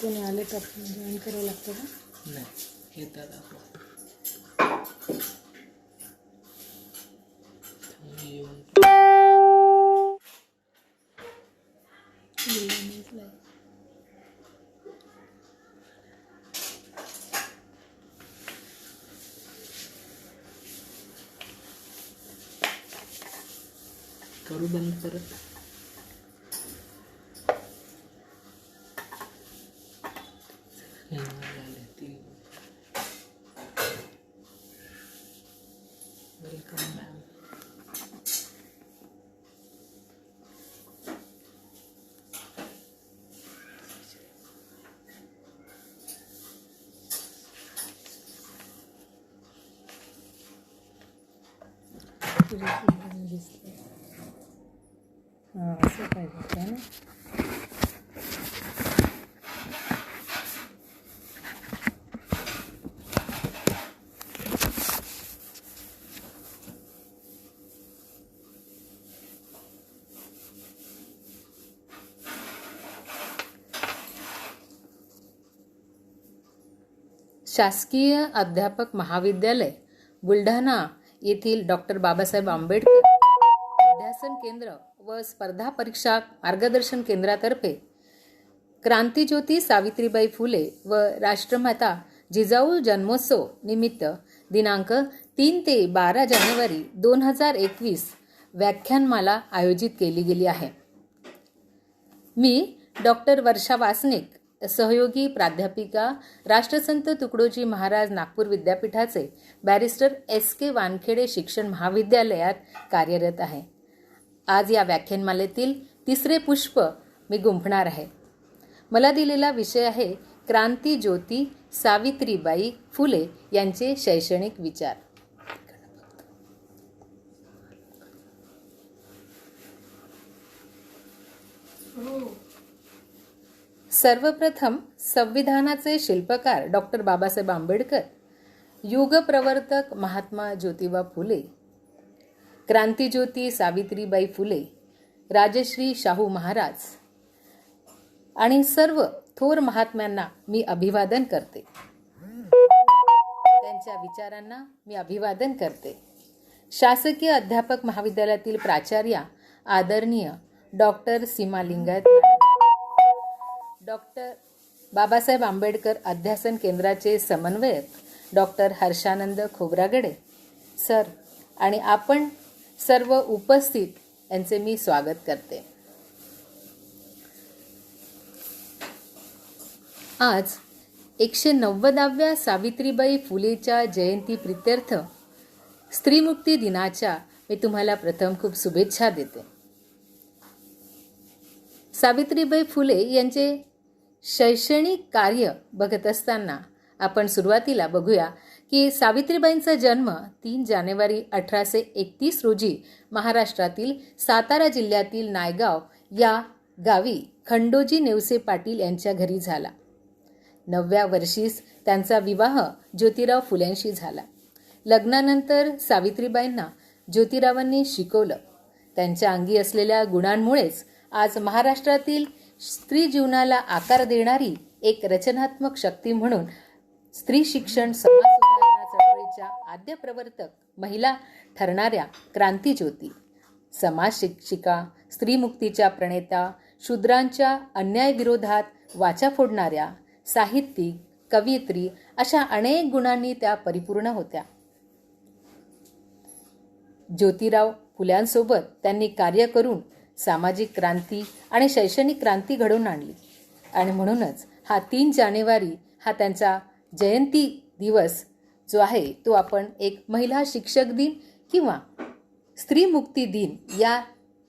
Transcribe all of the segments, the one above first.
कोणी आले तर जॉईन करावं लागतं का? नाही, येतात आपण येऊन करू बंद परत. Welcome ma'am. हां, असं पाहिजे ना. शासकीय अध्यापक महाविद्यालय बुलढाणा येथील डॉक्टर बाबासाहेब आंबेडकर अध्यासन केंद्र व स्पर्धा परीक्षा मार्गदर्शन केंद्रातर्फे क्रांतीज्योती सावित्रीबाई फुले व राष्ट्रमाता जिजाऊ जन्मोत्सव निमित्त दिनांक 3 ते 12 जानेवारी 2021 व्याख्यानमाला आयोजित केली गेली आहे. मी डॉक्टर वर्षा वासनिक, सहयोगी प्राध्यापिका, राष्ट्रसंत तुकडोजी महाराज नागपूर विद्यापीठाचे बॅरिस्टर S.K. वानखेडे शिक्षण महाविद्यालयात कार्यरत आहे. आज या व्याख्यानमालेतील तिसरे पुष्प मी गुंफणार आहे. मला दिलेला विषय आहे क्रांतीज्योती सावित्रीबाई फुले यांचे शैक्षणिक विचार. सर्वप्रथम संविधानाचे शिल्पकार डॉक्टर बाबासाहेब आंबेडकर, युगप्रवर्तक महात्मा ज्योतिबा फुले, क्रांतीज्योती सावित्रीबाई फुले, राजश्री शाहू महाराज आणि सर्व थोर महात्म्यांना मी अभिवादन करते. त्यांच्या विचारांना मी अभिवादन करते. शासकीय अध्यापक महाविद्यालयातील प्राचार्या आदरणीय डॉक्टर सीमा लिंगायत, डॉक्टर बाबासाहेब आंबेडकर अध्यासन केंद्राचे समन्वयक डॉक्टर हर्षानंद खोब्रागडे सर आणि आपण सर्व उपस्थित यांचे मी स्वागत करते. आज 190व्या सावित्रीबाई फुलेच्या जयंती प्रित्यर्थ स्त्रीमुक्ती दिनाच्या मी तुम्हाला प्रथम खूप शुभेच्छा देते. सावित्रीबाई फुले यांचे शैक्षणिक कार्य बघत असताना आपण सुरुवातीला बघूया की सावित्रीबाईंचा जन्म 3 जानेवारी 1831 रोजी महाराष्ट्रातील सातारा जिल्ह्यातील नायगाव या गावी खंडोजी नेवसे पाटील यांच्या घरी झाला. 9व्या वर्षीच त्यांचा विवाह ज्योतिराव फुल्यांशी झाला. लग्नानंतर सावित्रीबाईंना ज्योतिरावांनी शिकवलं. त्यांच्या अंगी असलेल्या गुणांमुळेच आज महाराष्ट्रातील स्त्री जीवनाला आकार देणारी एक रचनात्मक शक्ती म्हणून स्त्री शिक्षण समाज सुधारणा चळवळीच्या आद्य प्रवर्तक महिला ठरणाऱ्या क्रांतीज्योती, समाज शिक्षिका, स्त्रीमुक्तीच्या प्रणेता, शूद्रांच्या अन्यायविरोधात वाचा फोडणाऱ्या, साहित्यिक, कवयित्री अशा अनेक गुणांनी त्या परिपूर्ण होत्या. ज्योतिराव फुल्यांसोबत त्यांनी कार्य करून सामाजिक क्रांती आणि शैक्षणिक क्रांती घडवून आणली आणि म्हणूनच हा 3 जानेवारी हा त्यांचा जयंती दिवस जो आहे तो आपण एक महिला शिक्षक दिन किंवा स्त्री मुक्ती दिन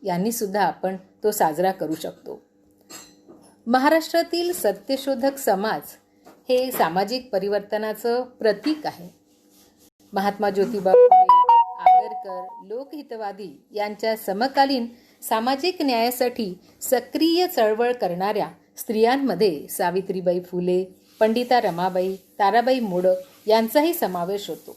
यांनी सुद्धा आपण तो साजरा करू शकतो. महाराष्ट्रातील सत्यशोधक समाज हे सामाजिक परिवर्तनाचं प्रतीक आहे. महात्मा ज्योतिबा फुले, आगरकर, लोकहितवादी यांच्या समकालीन सामाजिक न्यायासाठी सक्रिय चळवळ करणाऱ्या स्त्रियांमध्ये सावित्रीबाई फुले, पंडिता रमाबाई, ताराबाई मोडक यांचाही समावेश होतो.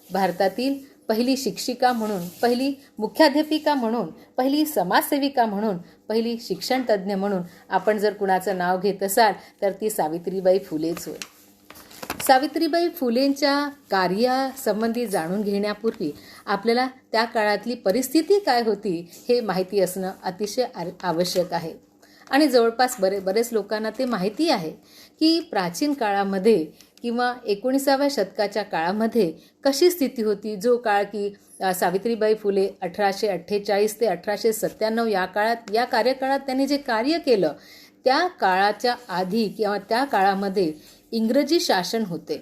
भारतातील पहिली शिक्षिका म्हणून, पहिली मुख्याध्यापिका म्हणून, पहिली समाजसेविका म्हणून, पहिली शिक्षण तज्ज्ञ म्हणून आपण जर कुणाचं नाव घेत असाल तर ती सावित्रीबाई फुलेच होय. सावित्रीबाई फुलेंच्या कार्यासंबंधी जाणून घेण्यापूर्वी आपल्याला त्या काळातली परिस्थिती काय होती हे माहिती असणं अतिशय आवश्यक आहे. आणि जवळपास बरेच लोकांना ते माहिती आहे की प्राचीन काळामध्ये किंवा 19व्या शतकाच्या काळामध्ये कशी स्थिती होती. जो काळ की सावित्रीबाई फुले 1848 ते 1897 या कार्यकाळात त्यांनी जे कार्य केलं, त्या काळाच्या आधी किंवा त्या काळामध्ये इंग्रजी शासन होते.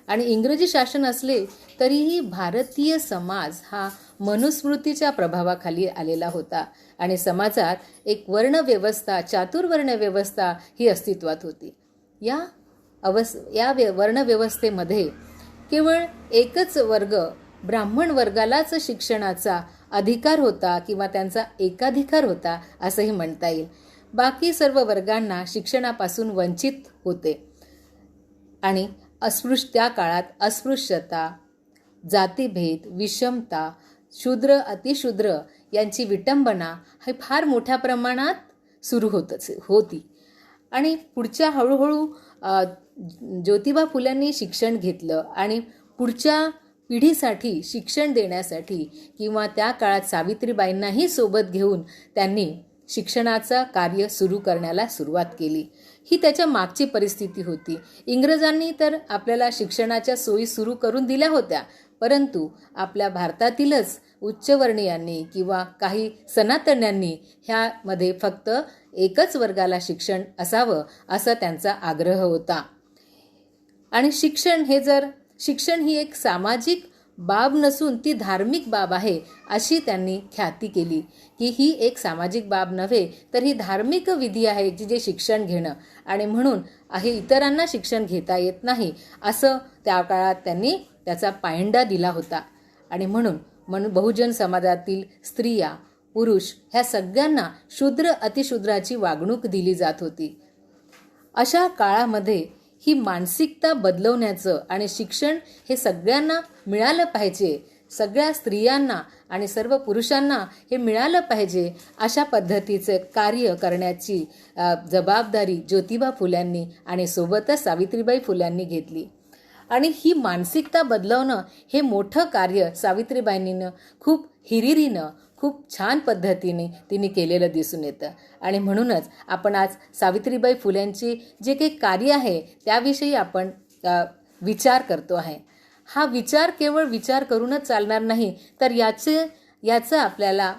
आणि इंग्रजी शासन असले तरीही भारतीय समाज हा मनुस्मृतीच्या प्रभावाखाली आलेला होता आणि समाजात एक वर्णव्यवस्था, चातुर्वर्ण व्यवस्था ही अस्तित्वात होती. या वर्णव्यवस्थेमध्ये केवळ एकच वर्ग, ब्राह्मण वर्गालाच शिक्षणाचा अधिकार होता किंवा त्यांचा एकाधिकार होता असंही म्हणता येईल. बाकी सर्व वर्गांना शिक्षणापासून वंचित होते. आणि त्या काळात अस्पृश्यता, जातीभेद, विषमता, शूद्र अतिशूद्र यांची विटंबना ही फार मोठ्या प्रमाणात सुरू होती. आणि पुढच्या हळूहळू ज्योतिबा फुल्यांनी शिक्षण घेतलं आणि पुढच्या पिढीसाठी शिक्षण देण्यासाठी किंवा त्या काळात सावित्रीबाईंनाही सोबत घेऊन त्यांनी शिक्षणाचं कार्य सुरू करण्याला सुरुवात केली. ही त्याच्या मागची परिस्थिती होती. इंग्रजांनी तर आपल्याला शिक्षणाच्या सोयी सुरू करून दिल्या होत्या, परंतु आपल्या भारतातीलच उच्चवर्णीयांनी किंवा काही सनातन्यांनी ह्यामध्ये फक्त एकच वर्गाला शिक्षण असावं असा त्यांचा आग्रह होता. आणि शिक्षण ही एक सामाजिक बाब नसून ती धार्मिक बाब आहे अशी त्यांनी ख्याती केली की ही एक सामाजिक बाब नव्हे तर ही धार्मिक विधी आहे जे शिक्षण घेणं, आणि म्हणून इतरांना शिक्षण घेता येत नाही असं त्या काळात त्यांनी त्याचा पायंडा दिला होता. आणि म्हणून बहुजन समाजातील स्त्रिया, पुरुष ह्या सगळ्यांना शूद्र अतिशूद्राची वागणूक दिली जात होती. अशा काळामध्ये ही मानसिकता बदलवण्याचं आणि शिक्षण हे सगळ्यांना मिळालं पाहिजे, सगळ्या स्त्रियांना आणि सर्व पुरुषांना हे मिळालं पाहिजे अशा पद्धतीचं कार्य करण्याची जबाबदारी ज्योतिबा फुल्यांनी आणि सोबतच सावित्रीबाई फुल्यांनी घेतली. आणि ही मानसिकता बदलवणं हे मोठं कार्य सावित्रीबाईंनीनं खूप हिरिरीनं, खूप छान पद्धतीने तिने केलेलं दिसून येतं. आणि म्हणूनच आपण आज सावित्रीबाई फुल्यांची जे काही कार्य आहे त्याविषयी आपण विचार करतो आहे. हा विचार केवळ विचार करूनच चालणार नाही, तर याचं आपल्याला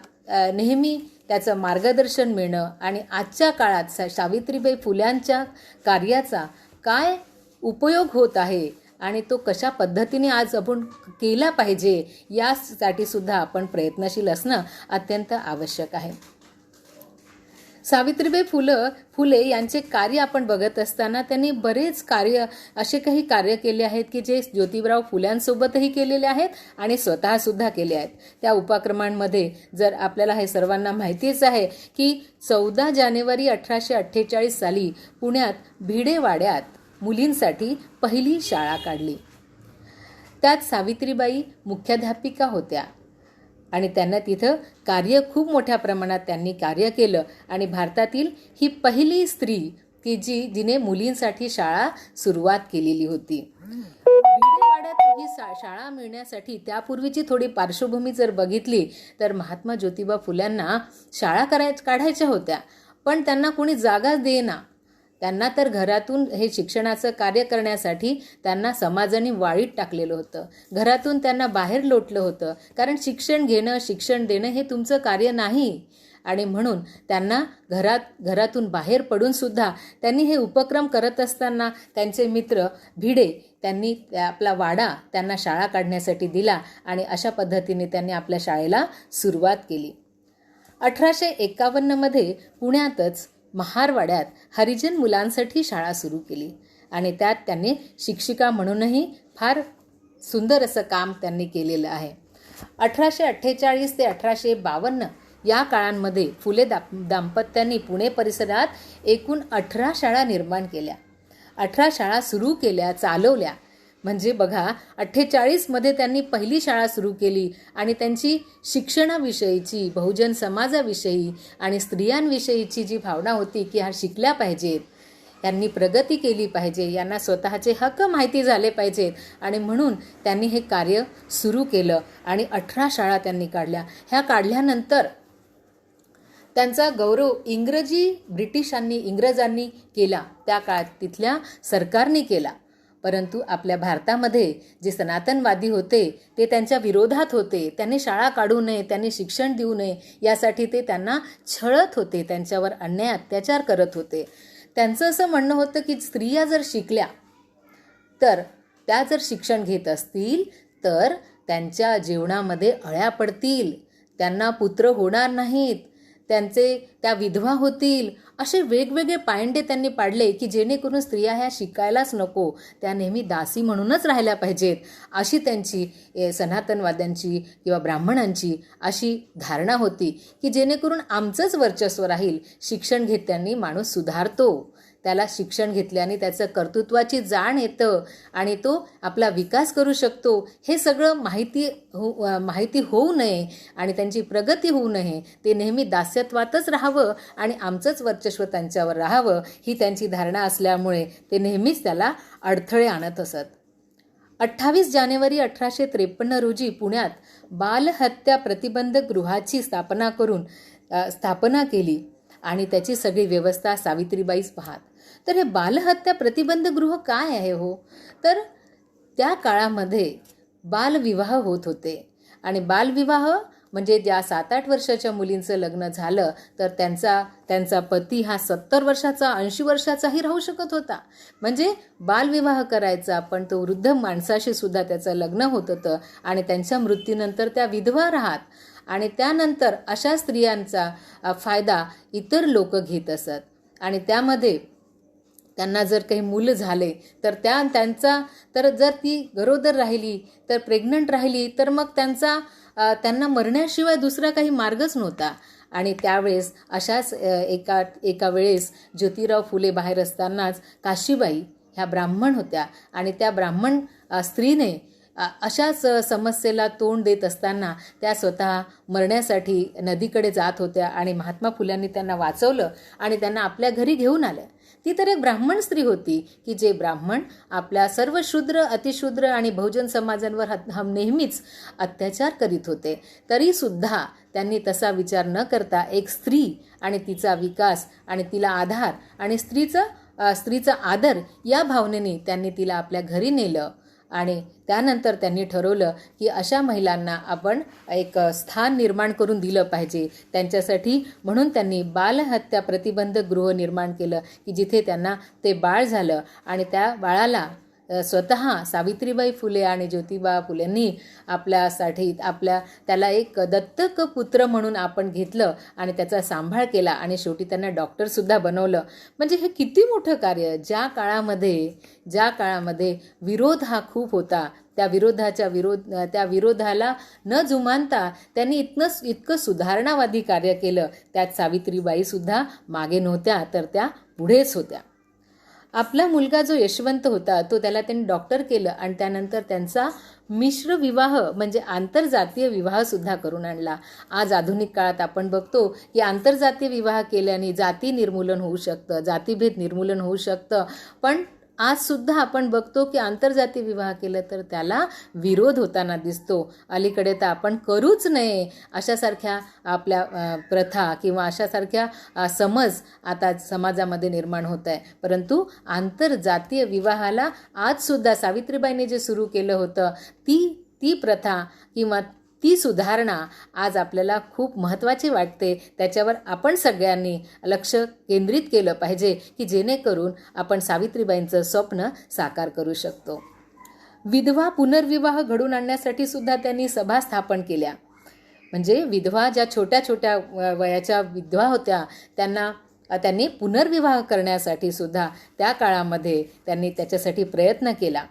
नेहमी त्याचं मार्गदर्शन मिळणं आणि आजच्या काळात सावित्रीबाई फुल्यांच्या कार्याचा काय उपयोग होत आहे आणि तो कशा पद्धतीने आज आपण केला पाहिजे यासाठी सुद्धा आपण प्रयत्नशील असणं अत्यंत आवश्यक आहे. सावित्रीबाई फुले यांचे कार्य आपण बघत असताना त्यांनी बरेच असे काही कार्य केले आहेत की जे ज्योतिराव फुल्यांसोबतही केलेले आहेत आणि स्वतःसुद्धा केले आहेत. त्या उपक्रमांमध्ये जर आपल्याला हे सर्वांना माहितीच आहे की 14 जानेवारी 1848 साली पुण्यात भिडेवाड्यात मुलींसाठी पहिली शाळा काढली. त्यात सावित्रीबाई मुख्याध्यापिका होत्या आणि त्यांना तिथं खूप मोठ्या प्रमाणात त्यांनी कार्य केलं आणि भारतातील ही पहिली स्त्री की जिने मुलींसाठी शाळा सुरुवात केलेली होती. भिडेवाड्यात ही शाळा मिळण्यासाठी त्यापूर्वीची थोडी पार्श्वभूमी जर बघितली तर महात्मा ज्योतिबा फुल्यांना शाळा काढायच्या होत्या, पण त्यांना कोणी जागाच देईना. त्यांना तर घरातून हे शिक्षणाचं कार्य करण्यासाठी त्यांना समाजाने वाळीत टाकलेलं होतं, घरातून त्यांना बाहेर लोटलं होतं, कारण शिक्षण घेणं, शिक्षण देणं हे तुमचं कार्य नाही. आणि म्हणून त्यांना घरातून बाहेर पडून सुद्धा त्यांनी हे उपक्रम करत असताना त्यांचे मित्र भिडे त्यांनी आपला वाडा त्यांना शाळा काढण्यासाठी दिला आणि अशा पद्धतीने त्यांनी आपल्या शाळेला सुरुवात केली. 1851 पुण्यातच महारवाड्यात हरिजन मुलांसाठी शाळा सुरू केली आणि त्यात त्यांनी शिक्षिका म्हणूनही फार सुंदर असं काम त्यांनी केलेलं आहे. 1848 ते 1852 या काळांमध्ये फुले दाम्पत्यांनी पुणे परिसरात एकूण 18 शाळा निर्माण केल्या, 18 शाळा सुरू केल्या, चालवल्या. म्हणजे बघा 48मध्ये त्यांनी पहिली शाळा सुरू केली आणि त्यांची शिक्षणाविषयीची, बहुजन समाजाविषयी आणि स्त्रियांविषयीची जी भावना होती की ह्या शिकल्या पाहिजेत, यांनी प्रगती केली पाहिजे, यांना स्वतःचे हक्क माहिती झाले पाहिजेत आणि म्हणून त्यांनी हे कार्य सुरू केलं आणि 18 शाळा त्यांनी काढल्या. ह्या काढल्यानंतर त्यांचा गौरव इंग्रजांनी केला, त्या काळात तिथल्या सरकारने केला. परंतु आपल्या भारतामध्ये जे सनातनवादी होते ते त्यांच्या विरोधात होते. त्यांनी शाळा काढू नये, त्यांनी शिक्षण देऊ नये यासाठी ते त्यांना छळत होते, त्यांच्यावर अन्याय अत्याचार करत होते. त्यांचं असं म्हणणं होतं की स्त्रिया जर शिकल्या तर त्या जर शिक्षण घेत असतील तर त्यांच्या जीवनामध्ये अळ्या पडतील, त्यांना पुत्र होणार नाहीत, त्या विधवा होतील. असे वेगवेगळे पायंडे त्यांनी पाडले की जेणेकरून स्त्रिया ह्या शिकायलाच नको, त्या नेहमी दासी म्हणूनच राहिल्या पाहिजेत, अशी त्यांची सनातनवाद्यांची किंवा ब्राह्मणांची अशी धारणा होती की जेणेकरून आमचंच वर्चस्व राहील. शिक्षण घेतल्याने माणूस सुधारतो, त्याला शिक्षण घेतल्याने त्याचं कर्तृत्वाची जाण येतं आणि तो आपला विकास करू शकतो. हे सगळं माहिती होऊ नये आणि त्यांची प्रगती होऊ नये, ते नेहमी दास्यत्वातच राहावं आणि आमचंच वर्चस्व त्यांच्यावर राहावं, ही त्यांची धारणा असल्यामुळे ते नेहमीच त्याला अडथळे आणत असत. 28 जानेवारी 1853 रोजी पुण्यात बालहत्या प्रतिबंधक गृहाची स्थापना केली आणि त्याची सगळी व्यवस्था सावित्रीबाईच पाहत. तर हे बालहत्या प्रतिबंध गृह काय आहे हो? तर त्या काळामध्ये बालविवाह होत होते आणि बालविवाह म्हणजे ज्या 7-8 वर्षाच्या मुलींचं लग्न झालं तर त्यांचा पती हा 70 वर्षाचा 80 वर्षाचाही राहू शकत होता. म्हणजे बालविवाह करायचा, पण तो वृद्ध माणसाशी सुद्धा त्याचं लग्न होत होतं आणि त्यांच्या मृत्यूनंतर त्या विधवा राहत आणि त्यानंतर अशा स्त्रियांचा फायदा इतर लोक घेत असत आणि त्यामध्ये त्यांना जर काही मुलं झाले तर तर जर ती गरोदर राहिली, तर प्रेग्नंट राहिली, तर मग त्यांना मरण्याशिवाय दुसरा काही मार्गच नव्हता. आणि त्यावेळेस अशाच एका वेळेस ज्योतिराव फुले बाहेर असतानाच काशीबाई ह्या ब्राह्मण होत्या आणि त्या ब्राह्मण स्त्रीने अशाच समस्येला तोंड देत असताना त्या स्वतः मरण्यासाठी नदीकडे जात होत्या आणि महात्मा फुल्यांनी त्यांना वाचवलं आणि त्यांना आपल्या घरी घेऊन आल्या. ती तर एक ब्राह्मण स्त्री होती की जे ब्राह्मण आपल्या सर्व शूद्र, अतिशूद्र आणि बहुजन समाजांवर नेहमीच अत्याचार करीत होते. तरीसुद्धा त्यांनी तसा विचार न करता एक स्त्री आणि तिचा विकास आणि तिला आधार आणि स्त्रीचा आदर या भावनेने त्यांनी तिला आपल्या घरी नेलं आणि त्यानंतर त्यांनी ठरवलं की अशा महिलांना आपण एक स्थान निर्माण करून दिलं पाहिजे त्यांच्यासाठी. म्हणून त्यांनी बालहत्या प्रतिबंधक गृह निर्माण केलं की जिथे त्यांना ते बाळ झालं आणि त्या बाळाला स्वतः सावित्रीबाई फुले आणि ज्योतिबा फुलेंनी त्याला एक दत्तक पुत्र म्हणून आपण घेतलं आणि त्याचा सांभाळ केला आणि शेवटी त्यांना डॉक्टरसुद्धा बनवलं. म्हणजे हे किती मोठं कार्य. ज्या काळामध्ये विरोध हा खूप होता, त्या विरोधाला न जुमानता त्यांनी इतकं सुधारणावादी कार्य केलं. त्यात सावित्रीबाई सुद्धा मागे नव्हत्या, तर त्या पुढेच होत्या. आपला मुलगा जो यशवंत होता त्याला त्यांनी डॉक्टर केलं आणि त्यानंतर त्यांचा मिश्र विवाह म्हणजे आंतरजातीय विवाह सुद्धा करून आणला. आज आधुनिक काळात आपण बघतो की आंतरजातीय विवाह केल्याने जाती निर्मूलन होऊ शकतं, जातीभेद निर्मूलन होऊ शकतं, पण आज सुद्धा आपण बघतो की आंतरजातीय विवाह केलं तर त्याला विरोध होताना दिसतो. अलीकडे तर आपण करूच नये अशासारख्या आपल्या प्रथा किंवा अशासारख्या समज आता समाजामध्ये निर्माण होत आहे. परंतु आंतरजातीय विवाहाला आज सुद्धा सावित्रीबाईंनी जे सुरू केलं होतं ती प्रथा किंवा ती सुधारणा आज आपल्याला खूप महत्त्वाची वाटते. त्याच्यावर आपण सगळ्यांनी लक्ष केंद्रित केलं पाहिजे की जेणेकरून आपण सावित्रीबाईंचं स्वप्न साकार करू शकतो. विधवा पुनर्विवाह घडून आणण्यासाठी सुद्धा त्यांनी सभा स्थापन केल्या. म्हणजे विधवा ज्या छोट्या छोट्या वयाच्या विधवा होत्या त्यांनी पुनर्विवाह करण्यासाठी सुद्धा त्या काळामध्ये त्यांनी त्याच्यासाठी प्रयत्न केला.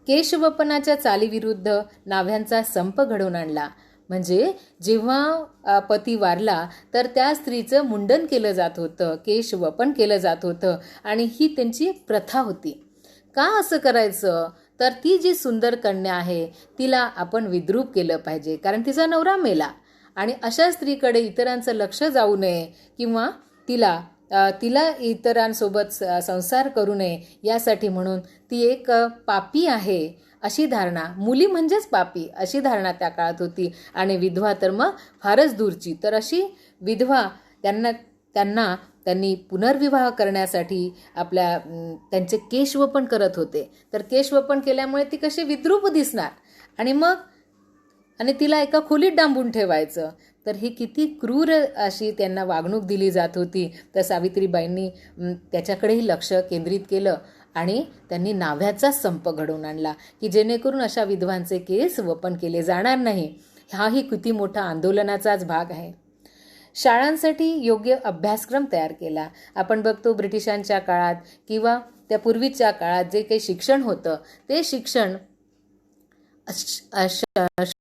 केशवपनाच्या चालीविरुद्ध नाव्ह्यांचा संप घडवून आणला. म्हणजे जेव्हा पती वारला तर त्या स्त्रीचं मुंडन केलं जात होतं, केशवपन केलं जात होतं आणि ही त्यांची प्रथा होती. का असं करायचं? तर ती जी सुंदर कन्या आहे तिला आपण विद्रूप केलं पाहिजे, कारण तिचा नवरा मेला. आणि अशा स्त्रीकडे इतरांचं लक्ष जाऊ नये किंवा तिला इतरांसोबत संसार करू नये यासाठी म्हणून ती एक पापी आहे अशी धारणा, मुली म्हणजेच पापी अशी धारणा त्या काळात होती. आणि विधवा तर मग फारच दूरची. तर अशी विधवा त्यांनी पुनर्विवाह करण्यासाठी त्यांचे केशवपन करत होते. तर केशवपन केल्यामुळे ती कशी विद्रूप दिसणार आणि तिला एका खोलीत डांबून ठेवायचं. तर ही किती क्रूर अशी त्यांना वागणूक दिली जात होती. तर सावित्रीबाईंनी त्याच्याकडेही लक्ष केंद्रित केलं आणि त्यांनी नाव्ह्याचा संप घडवून आणला की जेणेकरून अशा विधवांचे केस वपन केले जाणार नाही. हाही किती मोठा आंदोलनाचाच भाग आहे. शाळांसाठी योग्य अभ्यासक्रम तयार केला. आपण बघतो ब्रिटिशांच्या काळात किंवा त्या पूर्वीच्या काळात जे काही शिक्षण होतं ते शिक्षण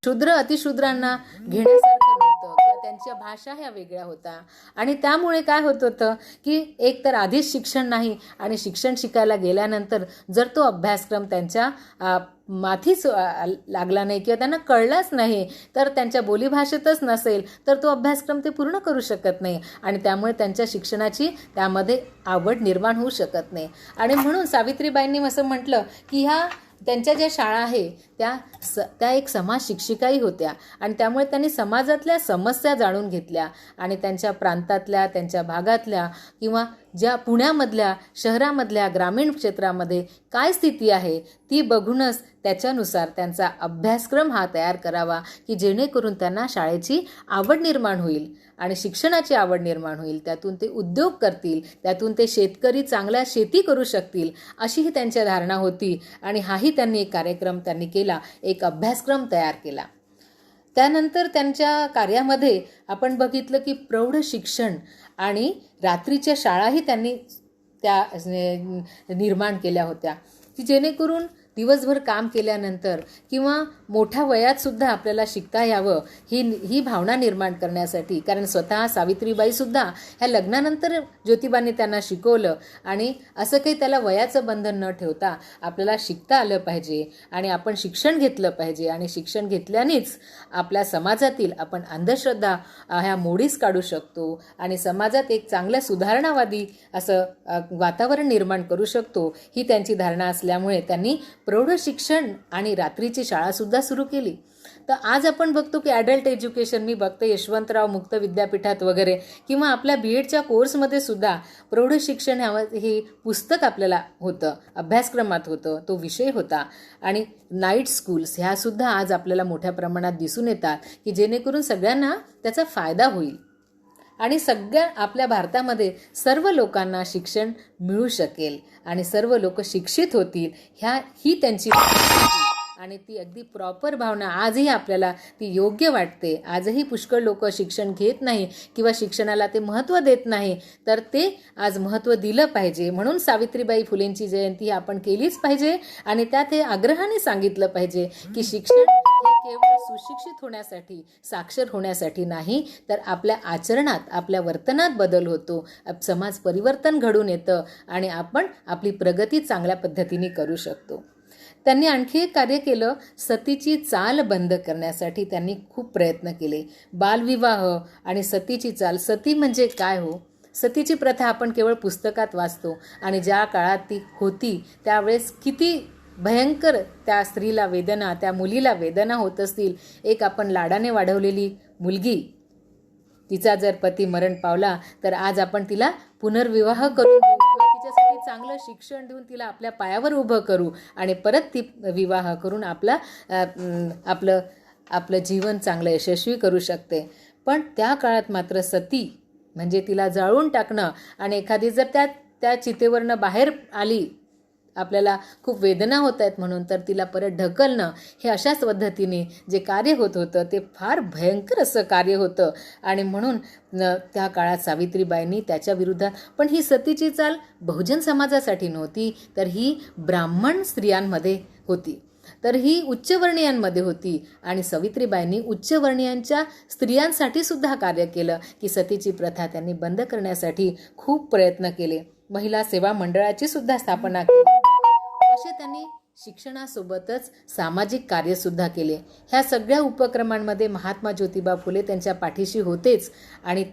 शूद्र अतिशूद्रांना घेण्यासारखं नव्हतं किंवा त्यांच्या भाषा ह्या वेगळ्या होत्या. आणि त्यामुळे काय होत होतं की एक तर आधीच शिक्षण नाही आणि शिक्षण शिकायला गेल्यानंतर जर तो अभ्यासक्रम त्यांच्या माथीच लागला नाही किंवा त्यांना कळलाच नाही, तर त्यांच्या बोलीभाषेतच नसेल तर तो अभ्यासक्रम ते पूर्ण करू शकत नाही आणि त्यामुळे त्यांच्या शिक्षणाची त्यामध्ये आवड निर्माण होऊ शकत नाही. आणि म्हणून सावित्रीबाईंनी असं म्हटलं की ह्या त्यांच्या ज्या शाळा आहे त्या एक समाज शिक्षिकाही होत्या आणि त्यामुळे त्यांनी समाजातल्या समस्या जाणून घेतल्या आणि त्यांच्या प्रांतातल्या, त्यांच्या भागातल्या किंवा ज्या पुण्यामधल्या, शहरामधल्या, ग्रामीण क्षेत्रामध्ये काय स्थिती आहे ती बघूनच त्याच्यानुसार त्यांचा अभ्यासक्रम हा तयार करावा की जेणेकरून त्यांना शाळेची आवड निर्माण होईल आणि शिक्षणाची आवड निर्माण होईल. त्यातून ते उद्योग करतील, त्यातून ते शेतकरी चांगल्या शेती करू शकतील अशी ही त्यांच्या धारणा होती. आणि हाही त्यांनी एक कार्यक्रम केला, एक अभ्यासक्रम तयार केला. त्यानंतर त्यांच्या कार्यामध्ये आपण बघितलं की प्रौढ शिक्षण आणि रात्रीच्या शाळाही त्यांनी त्या निर्माण केल्या होत्या की जेणेकरून दिवसभर काम केल्यानंतर किंवा मोठ्या वयात सुद्धा आपल्याला शिकता यावं ही भावना निर्माण करण्यासाठी. कारण स्वतः सावित्रीबाई सुद्धा ह्या लग्नानंतर ज्योतिबांनी त्यांना शिकवलं आणि असं काही त्याला वयाचं बंधन न ठेवता आपल्याला शिकता आलं पाहिजे आणि आपण शिक्षण घेतलं पाहिजे आणि शिक्षण घेतल्यानेच आपल्या समाजातील आपण अंधश्रद्धा ह्या मोडीस काढू शकतो आणि समाजात एक चांगल्या सुधारणावादी असं वातावरण निर्माण करू शकतो ही त्यांची धारणा असल्यामुळे त्यांनी प्रौढ शिक्षण आणि रात्रीची शाळासुद्धा सुरू केली. तर आज आपण बघतो की ॲडल्ट एज्युकेशन मी बघते यशवंतराव मुक्त विद्यापीठात वगैरे किंवा आपल्या BEdच्या कोर्समध्ये सुद्धा प्रौढ शिक्षण हे पुस्तक आपल्याला होतं, अभ्यासक्रमात होतं, तो विषय होता. आणि नाईट स्कूल्स ह्यासुद्धा आज आपल्याला मोठ्या प्रमाणात दिसून येतात की जेणेकरून सगळ्यांना त्याचा फायदा होईल आणि सगळ्या आपल्या भारतामध्ये सर्व लोकांना शिक्षण मिळू शकेल आणि सर्व लोक शिक्षित होतील ही त्यांची आणि ती अगदी प्रॉपर भावना आजही आपल्याला ती योग्य वाटते. आजही पुष्कळ लोक शिक्षण घेत नाही किंवा शिक्षणाला ते महत्त्व देत नाही, तर ते आज महत्त्व दिलं पाहिजे. म्हणून सावित्रीबाई फुलेंची जयंती आपण केलीच पाहिजे आणि त्यात हे आग्रहाने सांगितलं पाहिजे की शिक्षण हे केवळ सुशिक्षित होण्यासाठी, साक्षर होण्यासाठी नाही, तर आपल्या आचरणात, आपल्या वर्तनात बदल होतो, समाज परिवर्तन घडून येतं आणि आपण आपली प्रगती चांगल्या पद्धतीने करू शकतो. त्यांनी आणखी एक कार्य केलं, सतीची चाल बंद करण्यासाठी त्यांनी खूप प्रयत्न केले. बालविवाह आणि सतीची चाल, सती म्हणजे काय हो? सतीची प्रथा आपण केवळ पुस्तकात वाचतो आणि ज्या काळात ती होती त्यावेळेस किती भयंकर त्या स्त्रीला वेदना, त्या मुलीला वेदना होत असतील. एक आपण लाडाने वाढवलेली मुलगी, तिचा जर पती मरण पावला तर आज आपण तिला पुनर्विवाह करून देऊ किंवा तिच्यासाठी चांगलं शिक्षण देऊन तिला आपल्या पायावर उभं करू आणि परत ती विवाह करून आपलं जीवन चांगलं यशस्वी करू शकते. पण त्या काळात मात्र सती म्हणजे तिला जाळून टाकणं आणि एखादी जर त्या चितेवरनं बाहेर आली, आपल्याला खूप वेदना होत आहेत म्हणून, तर तिला परत ढकलणं, हे अशाच पद्धतीने जे कार्य होत होतं ते फार भयंकर असं कार्य होतं. आणि म्हणून त्या काळात सावित्रीबाईंनी त्याच्या विरोधात, पण ही सतीची चाल बहुजन समाजासाठी नव्हती, तर ही ब्राह्मण स्त्रियांमध्ये होती, तर ही उच्चवर्णीयांमध्ये होती. आणि सावित्रीबाईंनी उच्चवर्णीयांच्या स्त्रियांसाठी सुद्धा कार्य केलं की सतीची प्रथा त्यांनी बंद करण्यासाठी खूप प्रयत्न केले. महिला सेवा मंडळाची सुद्धा स्थापना केली. असे त्यांनी शिक्षणासोबतच सामाजिक कार्यसुद्धा केले. ह्या सगळ्या उपक्रमांमध्ये महात्मा ज्योतिबा फुले त्यांच्या पाठीशी होतेच आणि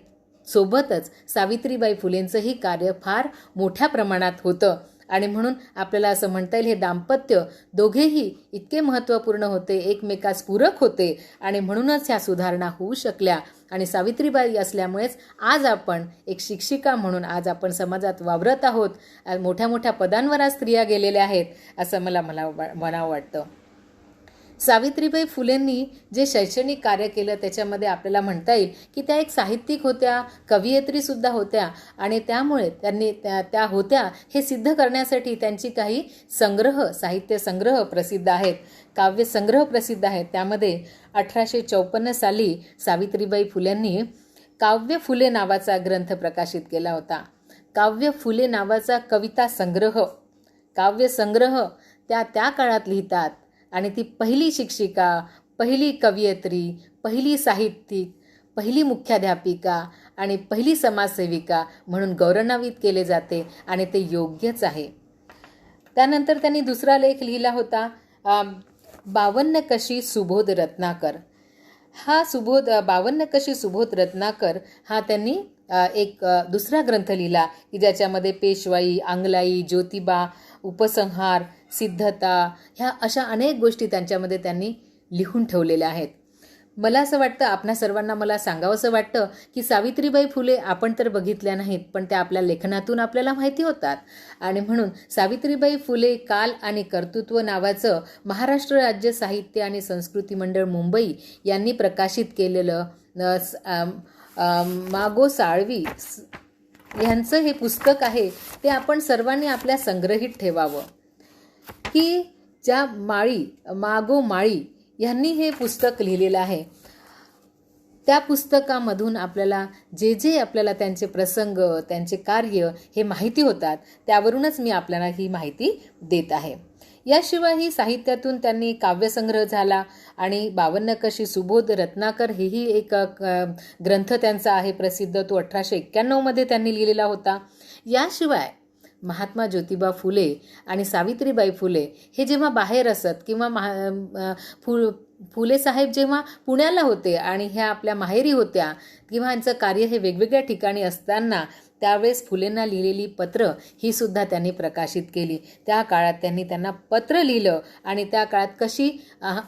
सोबतच सावित्रीबाई फुलेंचंही कार्य फार मोठ्या प्रमाणात होतं. आणि म्हणून आपल्याला असं म्हणता येईल हे दाम्पत्य दोघेही इतके महत्त्वपूर्ण होते, एकमेकास पूरक होते आणि म्हणूनच ह्या सुधारणा होऊ शकल्या. आणि सावित्रीबाई असल्यामुळेच आज आपण एक शिक्षिका म्हणून आज आपण समाजात वावरत आहोत. मोठ्या मोठ्या पदांवर आज स्त्रिया गेलेल्या आहेत असं मला म्हणावं वाटतं. सावित्रीबाई फुलेंनी जे शैक्षणिक कार्य केलं त्याच्यामध्ये आपल्याला म्हणता येईल की त्या एक साहित्यिक होत्या, कवयित्रीसुद्धा होत्या आणि त्यामुळे त्यांनी त्या होत्या हे सिद्ध करण्यासाठी त्यांची काही संग्रह, साहित्य संग्रह प्रसिद्ध आहेत, काव्यसंग्रह प्रसिद्ध आहेत. त्यामध्ये 1854 साली सावित्रीबाई फुलेंनी काव्य फुले नावाचा ग्रंथ प्रकाशित केला होता. काव्य फुले नावाचा कविता संग्रह, काव्यसंग्रह त्या काळात लिहितात आणि ती पहिली शिक्षिका, पहिली कवयित्री, पहिली साहित्यिक, पहिली मुख्याध्यापिका आणि पहिली समाजसेविका म्हणून गौरवान्वित केले जाते आणि ते योग्यच आहे. त्यानंतर त्यांनी दुसरा लेख लिहिला होता 52 कशी सुबोध रत्नाकर. हा 52 कशी सुबोध रत्नाकर हा त्यांनी एक दुसरा ग्रंथ लिहिला की ज्याच्यामध्ये पेशवाई, आंगलाई, ज्योतिबा, उपसंहार, सिद्धता ह्या अशा अनेक गोष्टी त्यांच्यामध्ये त्यांनी लिहून ठेवलेल्या आहेत. मला असं वाटतं, आपणा सर्वांना मला सांगावंसं वाटतं की सावित्रीबाई फुले आपण तर बघितल्या नाहीत पण त्या आपल्या लेखनातून आपल्याला माहिती होतात. आणि म्हणून सावित्रीबाई फुले काल आणि कर्तृत्व नावाचं महाराष्ट्र राज्य साहित्य आणि संस्कृती मंडळ मुंबई यांनी प्रकाशित केलेलं मागो साळवी ह्यांचं हे पुस्तक आहे ते आपण सर्वांनी आपल्या संग्रहित ठेवावं. की ज्या मागो माळी यांनी हे पुस्तक लिहिलेलं आहे त्या पुस्तकामधून आपल्याला जे आपल्याला त्यांचे प्रसंग, त्यांचे कार्य हे माहिती होतात त्यावरूनच मी आपल्याला ही माहिती देत आहे. याशिवायही साहित्यातून त्यांनी काव्यसंग्रह झाला आणि 52 कशी सुबोध रत्नाकर हेही एक ग्रंथ त्यांचा आहे प्रसिद्ध, तो 1891 त्यांनी लिहिलेला होता. याशिवाय महात्मा ज्योतिबा फुले आणि सावित्रीबाई फुले हे जेव्हा बाहेर असत किंवा फुले साहेब जेव्हा पुण्याला होते आणि ह्या आपल्या माहेरी होत्या किंवा यांचं कार्य हे वेगवेगळ्या ठिकाणी असताना त्यावेळेस फुलेंना लिहिलेली पत्र ही सुद्धा त्यांनी प्रकाशित केली. त्या काळात त्यांना पत्र लिहिलं आणि त्या काळात कशी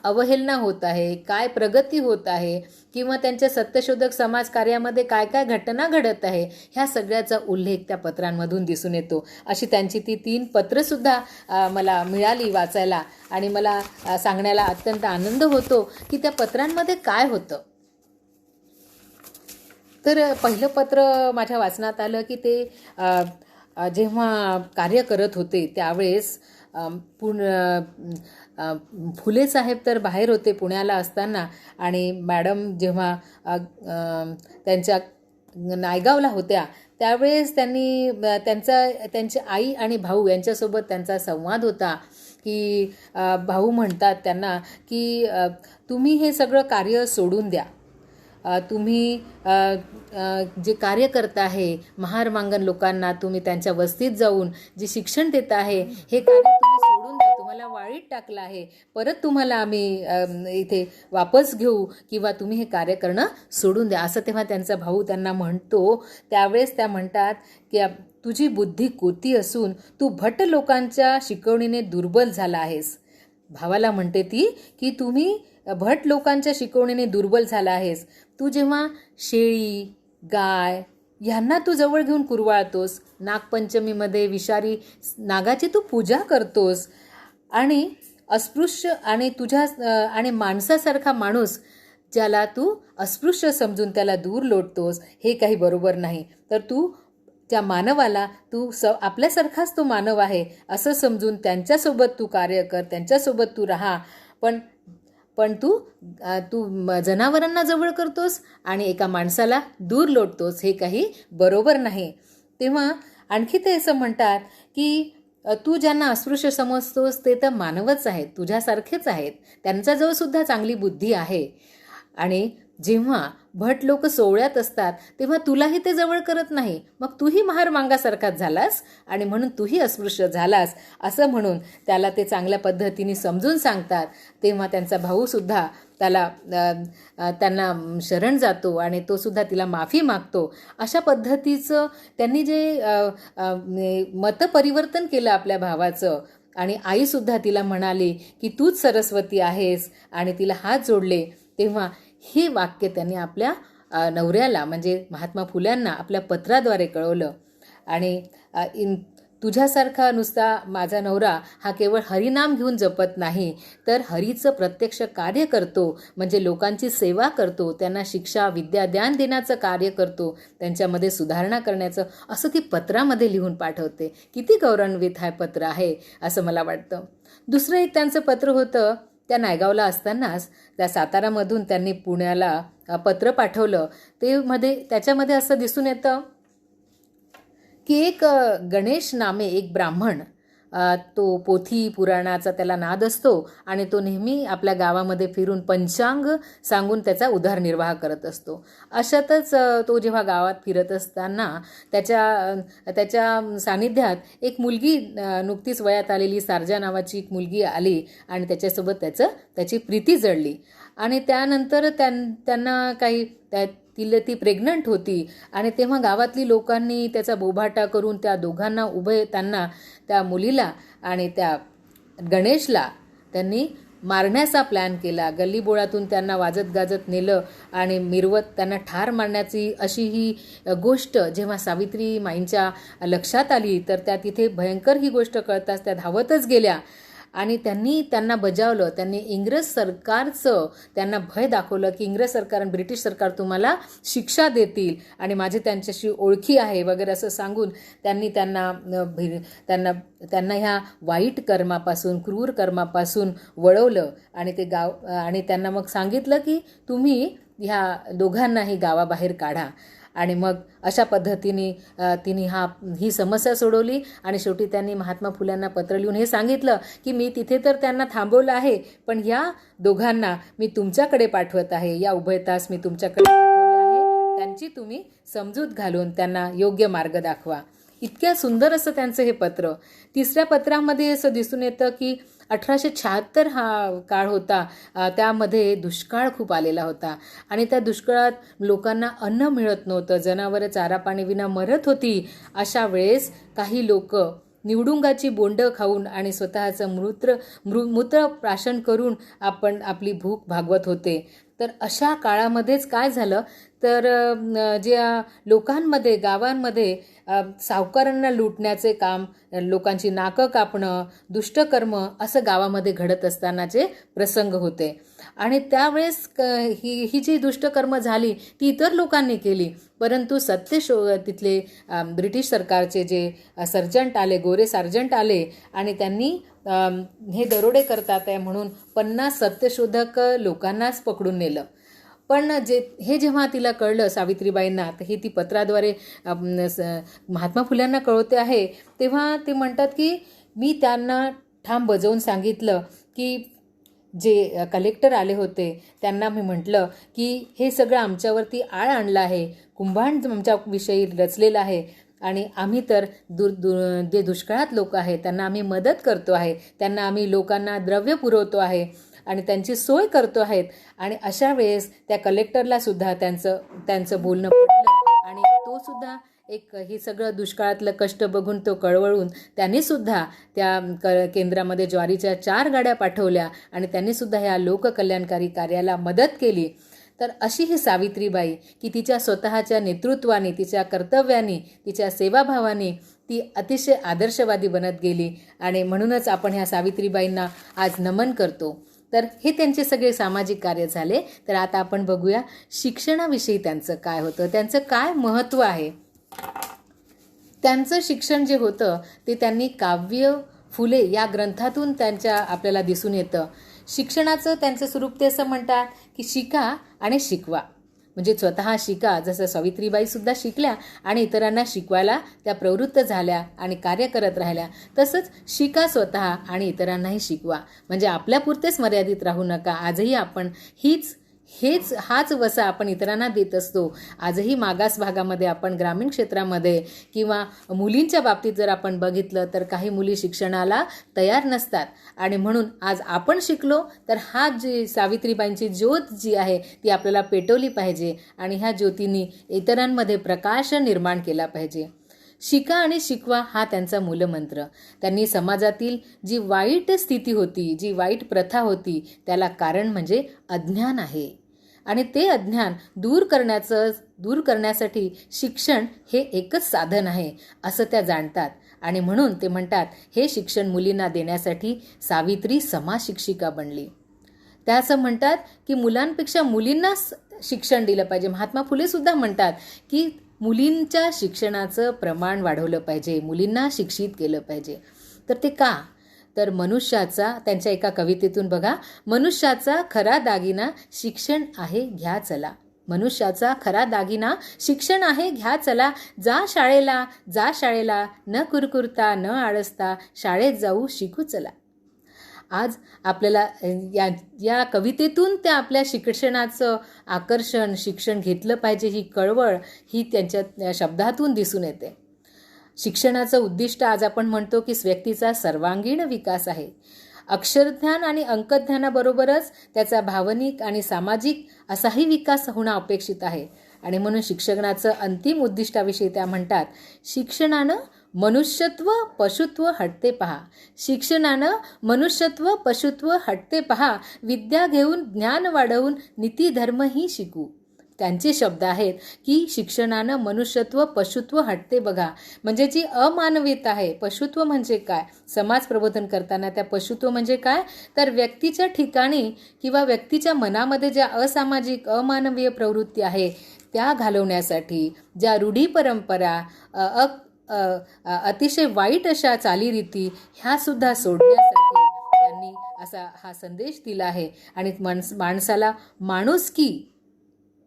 अवहेलना होत आहे, काय प्रगती होत आहे किंवा त्यांच्या सत्यशोधक समाज कार्यामध्ये काय काय घटना घडत आहे ह्या सगळ्याचा उल्लेख त्या पत्रांमधून दिसून येतो. अशी त्यांची ती 3 पत्रंसुद्धा मला मिळाली वाचायला आणि मला सांगण्याला अत्यंत आनंद होतो की त्या पत्रांमध्ये काय होतं. तर पहिलं पत्र माझ्या वाचनात आलं की ते जेव्हा कार्य करत होते त्यावेळेस फुले साहेब तर बाहेर होते पुण्याला असताना आणि मॅडम जेव्हा त्यांच्या नायगावला होत्या त्यावेळेस त्यांनी त्यांची आई आणि भाऊ यांच्यासोबत त्यांचा संवाद होता की भाऊ म्हणतात त्यांना की तुम्ही हे सगळं कार्य सोडून द्या, तुम्ही जे कार्य करता आहे महार मांगन लोकांना, तुम्ही त्यांच्या वस्तीत जाऊन जे शिक्षण देत आहे हे कार्य तुम्ही सोडून द्या, तुम्हाला वाळीत टाकलं आहे, परत तुम्हाला आम्ही इथे वापस घेऊ किंवा तुम्ही हे कार्य करणं सोडून द्या असं तेव्हा त्यांचा भाऊ त्यांना म्हणतो. त्यावेळेस त्या म्हणतात की तुझी बुद्धी कोती असून तू भट लोकांच्या शिकवणीने दुर्बल झाला आहेस. भावाला म्हणते ती की तुम्ही भट लोकांच्या शिकवणीने दुर्बल झाला आहेस. तू जेव्हा शेळी, गाय ह्यांना तू जवळ घेऊन कुरवाळतोस, नागपंचमीमध्ये विषारी नागाची तू पूजा करतोस आणि अस्पृश्य आणि तुझ्या आणि माणसासारखा माणूस ज्याला तू अस्पृश्य समजून त्याला दूर लोटतोस हे काही बरोबर नाही. तर तू त्या मानवाला तू आपल्यासारखाच तो मानव आहे असं समजून त्यांच्यासोबत तू कार्य कर, त्यांच्यासोबत तू राहा. पण तू जनावरांना जवळ करतोस आणि एका माणसाला दूर लोटतोस हे काही बरोबर नाही. तेव्हा आणखी ते असं म्हणतात की तू ज्यांना अस्पृश्य समजतोस ते तर मानवच आहेत, तुझ्यासारखेच आहेत, त्यांच्याजवळ सुद्धा चांगली बुद्धी आहे आणि जेव्हा भट लोक सोहळ्यात असतात तेव्हा तुलाही ते जवळ करत नाही, मग तूही महार मांगासारखाच झालास आणि म्हणून तूही अस्पृश्य झालास असं म्हणून त्याला ते चांगल्या पद्धतीने समजून सांगतात. तेव्हा त्यांचा भाऊसुद्धा त्यांना शरण जातो आणि तो सुद्धा तिला माफी मागतो. अशा पद्धतीचं त्यांनी जे मतपरिवर्तन केलं आपल्या भावाचं. आणि आईसुद्धा तिला म्हणाली की तूच सरस्वती आहेस आणि तिला हात जोडले. तेव्हा हे वाक्य त्यांनी आपल्या नवऱ्याला म्हणजे महात्मा फुल्यांना आपल्या पत्राद्वारे कळवलं. आणि तुझ्यासारखा नुसता माझा नवरा हा केवळ हरिनाम घेऊन जपत नाही, तर हरीचं प्रत्यक्ष कार्य करतो, म्हणजे लोकांची सेवा करतो, त्यांना शिक्षा विद्यादान देण्याचं कार्य करतो, त्यांच्यामध्ये सुधारणा करण्याचं, असं ती पत्रामध्ये लिहून पाठवते. किती गौरवान्वित हा पत्र आहे असं मला वाटतं. दुसरं एक त्यांचं पत्र होतं. त्या नायगावला असतानाच त्या सातारामधून त्यांनी पुण्याला पत्र पाठवलं. त्याच्यामध्ये असं दिसून येतं की एक गणेश नामे एक ब्राह्मण, तो पोथी पुराणाचा त्याला नाद असतो आणि तो नेहमी आपल्या गावामध्ये फिरून पंचांग सांगून त्याचा उदरनिर्वाह करत असतो. अशातच तो जेव्हा गावात फिरत असताना त्याच्या सानिध्यात एक मुलगी, नुकतीच वयात आलेली सारजा नावाची एक मुलगी आली आणि त्याच्यासोबत त्याची प्रीती जडली. आणि त्यानंतर त्यांना काही ती प्रेग्नंट होती आणि तेव्हा गावातली लोकांनी त्याचा बोभाटा करून त्या दोघांना त्यांना त्या मुलीला आणि त्या गणेशला त्यांनी मारण्याचा प्लॅन केला. गल्लीबोळातून त्यांना वाजत गाजत नेलं आणि मिरवत त्यांना ठार मारण्याची अशी ही गोष्ट जेव्हा सावित्री माईंच्या लक्षात आली तर त्या तिथे भयंकर ही गोष्ट कळताच त्या धावतच गेल्या आणि त्यांना बजावलं. त्यांनी इंग्रज सरकारचं त्यांना भय दाखवलं की इंग्रज सरकार आणि ब्रिटिश सरकार तुम्हाला शिक्षा देतील आणि माझे त्यांच्याशी ओळखी आहे वगैरे असं सांगून त्यांनी त्यांना ह्या वाईट कर्मापासून, क्रूर कर्मापासून वळवलं आणि ते आणि त्यांना मग सांगितलं की तुम्ही ह्या दोघांनाही गावाबाहेर काढा. आणि मग अशा पद्धतीने तिने ही समस्या सोडवली आणि शेवटी त्यांनी महात्मा फुल्यांना पत्र लिहून हे सांगितलं की मी तिथे तर त्यांना थांबवलं आहे, पण या दोघांना मी तुमच्याकडे पाठवत आहे, या उभयतास मी तुमच्याकडे पाठवले आहे, त्यांची तुम्ही समजूत घालून त्यांना योग्य मार्ग दाखवा. इतक्या सुंदर असं त्यांचं हे पत्र. तिसऱ्या पत्रामध्ये असं दिसून येतं की 1876 हा काळ होता. त्यामध्ये दुष्काळ खूप आलेला होता आणि त्या दुष्काळात लोकांना अन्न मिळत नव्हतं, जनावरं चारा पाणी विना मरत होती. अशा वेळेस काही लोक निवडुंगाची बोंडं खाऊन आणि स्वतःचं मूत्र प्राशन करून आपली भूक भागवत होते. तर अशा काळामध्येच काय झालं तर ज्या लोकांमध्ये गावांमध्ये सावकारांना लुटण्याचे काम, लोकांची नाकं कापणं, दुष्टकर्म असं गावामध्ये घडत असतानाचे प्रसंग होते. आणि त्यावेळेस ही जी दुष्टकर्म झाली ती इतर लोकांनी केली, परंतु तिथले ब्रिटिश सरकारचे जे सर्जंट आले, गोरे सर्जंट आले आणि त्यांनी हे दरोडे करतात आहे म्हणून 50 सत्यशोधक लोकांनाच पकडून नेलं. पण हे जेव्हा तिला कळलं सावित्रीबाईंना, तर हे ती पत्राद्वारे महात्मा फुल्यांना कळवते आहे, तेव्हा ते म्हणतात की मी त्यांना ठाम बजावून सांगितलं की जे कलेक्टर आले होते त्यांना मी म्हटलं की हे सगळं आमच्यावरती आळ आणलं आहे, कुंभांड आमच्याविषयी रचलेलं आहे आणि आम्ही तर जे दुष्काळात लोक आहेत त्यांना आम्ही मदत करतो आहे, त्यांना आम्ही लोकांना द्रव्य पुरवतो आहे आणि त्यांची सोय करतो आहेत. आणि अशा वेळेस त्या कलेक्टरला सुद्धा त्यांचं बोलणं पटलं आणि तो सुद्धा हे सगळं दुष्काळातलं कष्ट बघून तो कळवळून त्यांनी सुद्धा त्या केंद्रामध्ये ज्वारीच्या 4 गाड्या पाठवल्या आणि त्यांनी सुद्धा ह्या लोककल्याणकारी कार्याला मदत केली. तर अशी ही सावित्रीबाई की तिच्या स्वतःच्या नेतृत्वाने, तिच्या कर्तव्याने, तिच्या सेवाभावाने ती अतिशय आदर्शवादी बनत गेली आणि म्हणूनच आपण ह्या सावित्रीबाईंना आज नमन करतो. तर हे त्यांचे सगळे सामाजिक कार्य झाले. तर आता आपण बघूया शिक्षणाविषयी त्यांचं काय होतं, त्यांचं काय महत्त्व आहे. त्यांचं शिक्षण जे होतं ते त्यांनी काव्य फुले या ग्रंथातून आपल्याला दिसून येतं. शिक्षणाचं त्यांचं स्वरूप ते असं म्हणतात की शिका आणि शिकवा, म्हणजे स्वतः शिका, जसं सावित्रीबाई सुद्धा शिकल्या आणि इतरांना शिकवायला त्या प्रवृत्त झाल्या आणि कार्य करत राहिल्या, तसंच शिका स्वतः आणि इतरांनाही शिकवा, म्हणजे आपल्यापुरतेच मर्यादित राहू नका. आजही आपण हाच वसा आपण इतरांना देत असतो. आजही मागास भागामध्ये आपण ग्रामीण क्षेत्रामध्ये किंवा मुलींच्या बाबतीत जर आपण बघितलं तर काही मुली शिक्षणाला तयार नसतात आणि म्हणून आज आपण शिकलो तर हा जी सावित्रीबाईंची ज्योत जी आहे ती आपल्याला पेटवली पाहिजे आणि ह्या ज्योतींनी इतरांमध्ये प्रकाश निर्माण केला पाहिजे. शिका आणि शिकवा हा त्यांचा मूलमंत्र. त्यांनी समाजातील जी वाईट स्थिती होती, जी वाईट प्रथा होती, त्याला कारण म्हणजे अज्ञान आहे आणि ते अज्ञान दूर करण्यासाठी शिक्षण हे एकच साधन आहे असं त्या जाणतात आणि म्हणून ते म्हणतात हे शिक्षण मुलींना देण्यासाठी सावित्री समाशिक्षिका बनली. त्या असं म्हणतात की मुलांपेक्षा मुलींना शिक्षण दिलं पाहिजे. महात्मा फुले सुद्धा म्हणतात की मुलींच्या शिक्षणाचं प्रमाण वाढवलं पाहिजे, मुलींना शिक्षित केलं पाहिजे. तर ते का? तर मनुष्याचा, त्यांच्या एका कवितेतून बघा, मनुष्याचा खरा दागिना शिक्षण आहे घ्या चला. मनुष्याचा खरा दागिना शिक्षण आहे घ्या चला. जा शाळेला न कुरकुरता न आळसता शाळेत जाऊ शिकू चला. आज आपल्याला या कवितेतून त्या आपल्या शिक्षणाचं आकर्षण, शिक्षण घेतलं पाहिजे ही कळवळ ही त्यांच्या शब्दातून दिसून येते. शिक्षणाचं उद्दिष्ट आज आपण म्हणतो की व्यक्तीचा सर्वांगीण विकास आहे. अक्षरज्ञान आणि अंकज्ञानाबरोबरच त्याचा भावनिक आणि सामाजिक असाही विकास होणं अपेक्षित आहे आणि म्हणून शिक्षणाचं अंतिम उद्दिष्टाविषयी त्या म्हणतात, शिक्षणानं मनुष्यत्व पशुत्व हटते पहा. शिक्षणानं मनुष्यत्व पशुत्व हटते पहा. विद्या घेऊन ज्ञान वाढवून नीती धर्मही शिकू. त्यांचे शब्द आहेत की शिक्षणानं मनुष्यत्व पशुत्व हटते बघा. म्हणजे जी अमानवीयता आहे, पशुत्व म्हणजे काय, समाज प्रबोधन करताना त्या पशुत्व म्हणजे काय, तर व्यक्तीच्या ठिकाणी किंवा व्यक्तीच्या मनामध्ये ज्या असामाजिक अमानवीय प्रवृत्ती आहे त्या घालवण्यासाठी, ज्या रूढी परंपरा अतिशय वाईट अशा चालीरीती ह्यासुद्धा सोडण्यासाठी त्यांनी असा हा संदेश दिला आहे आणि माणसाला माणुसकी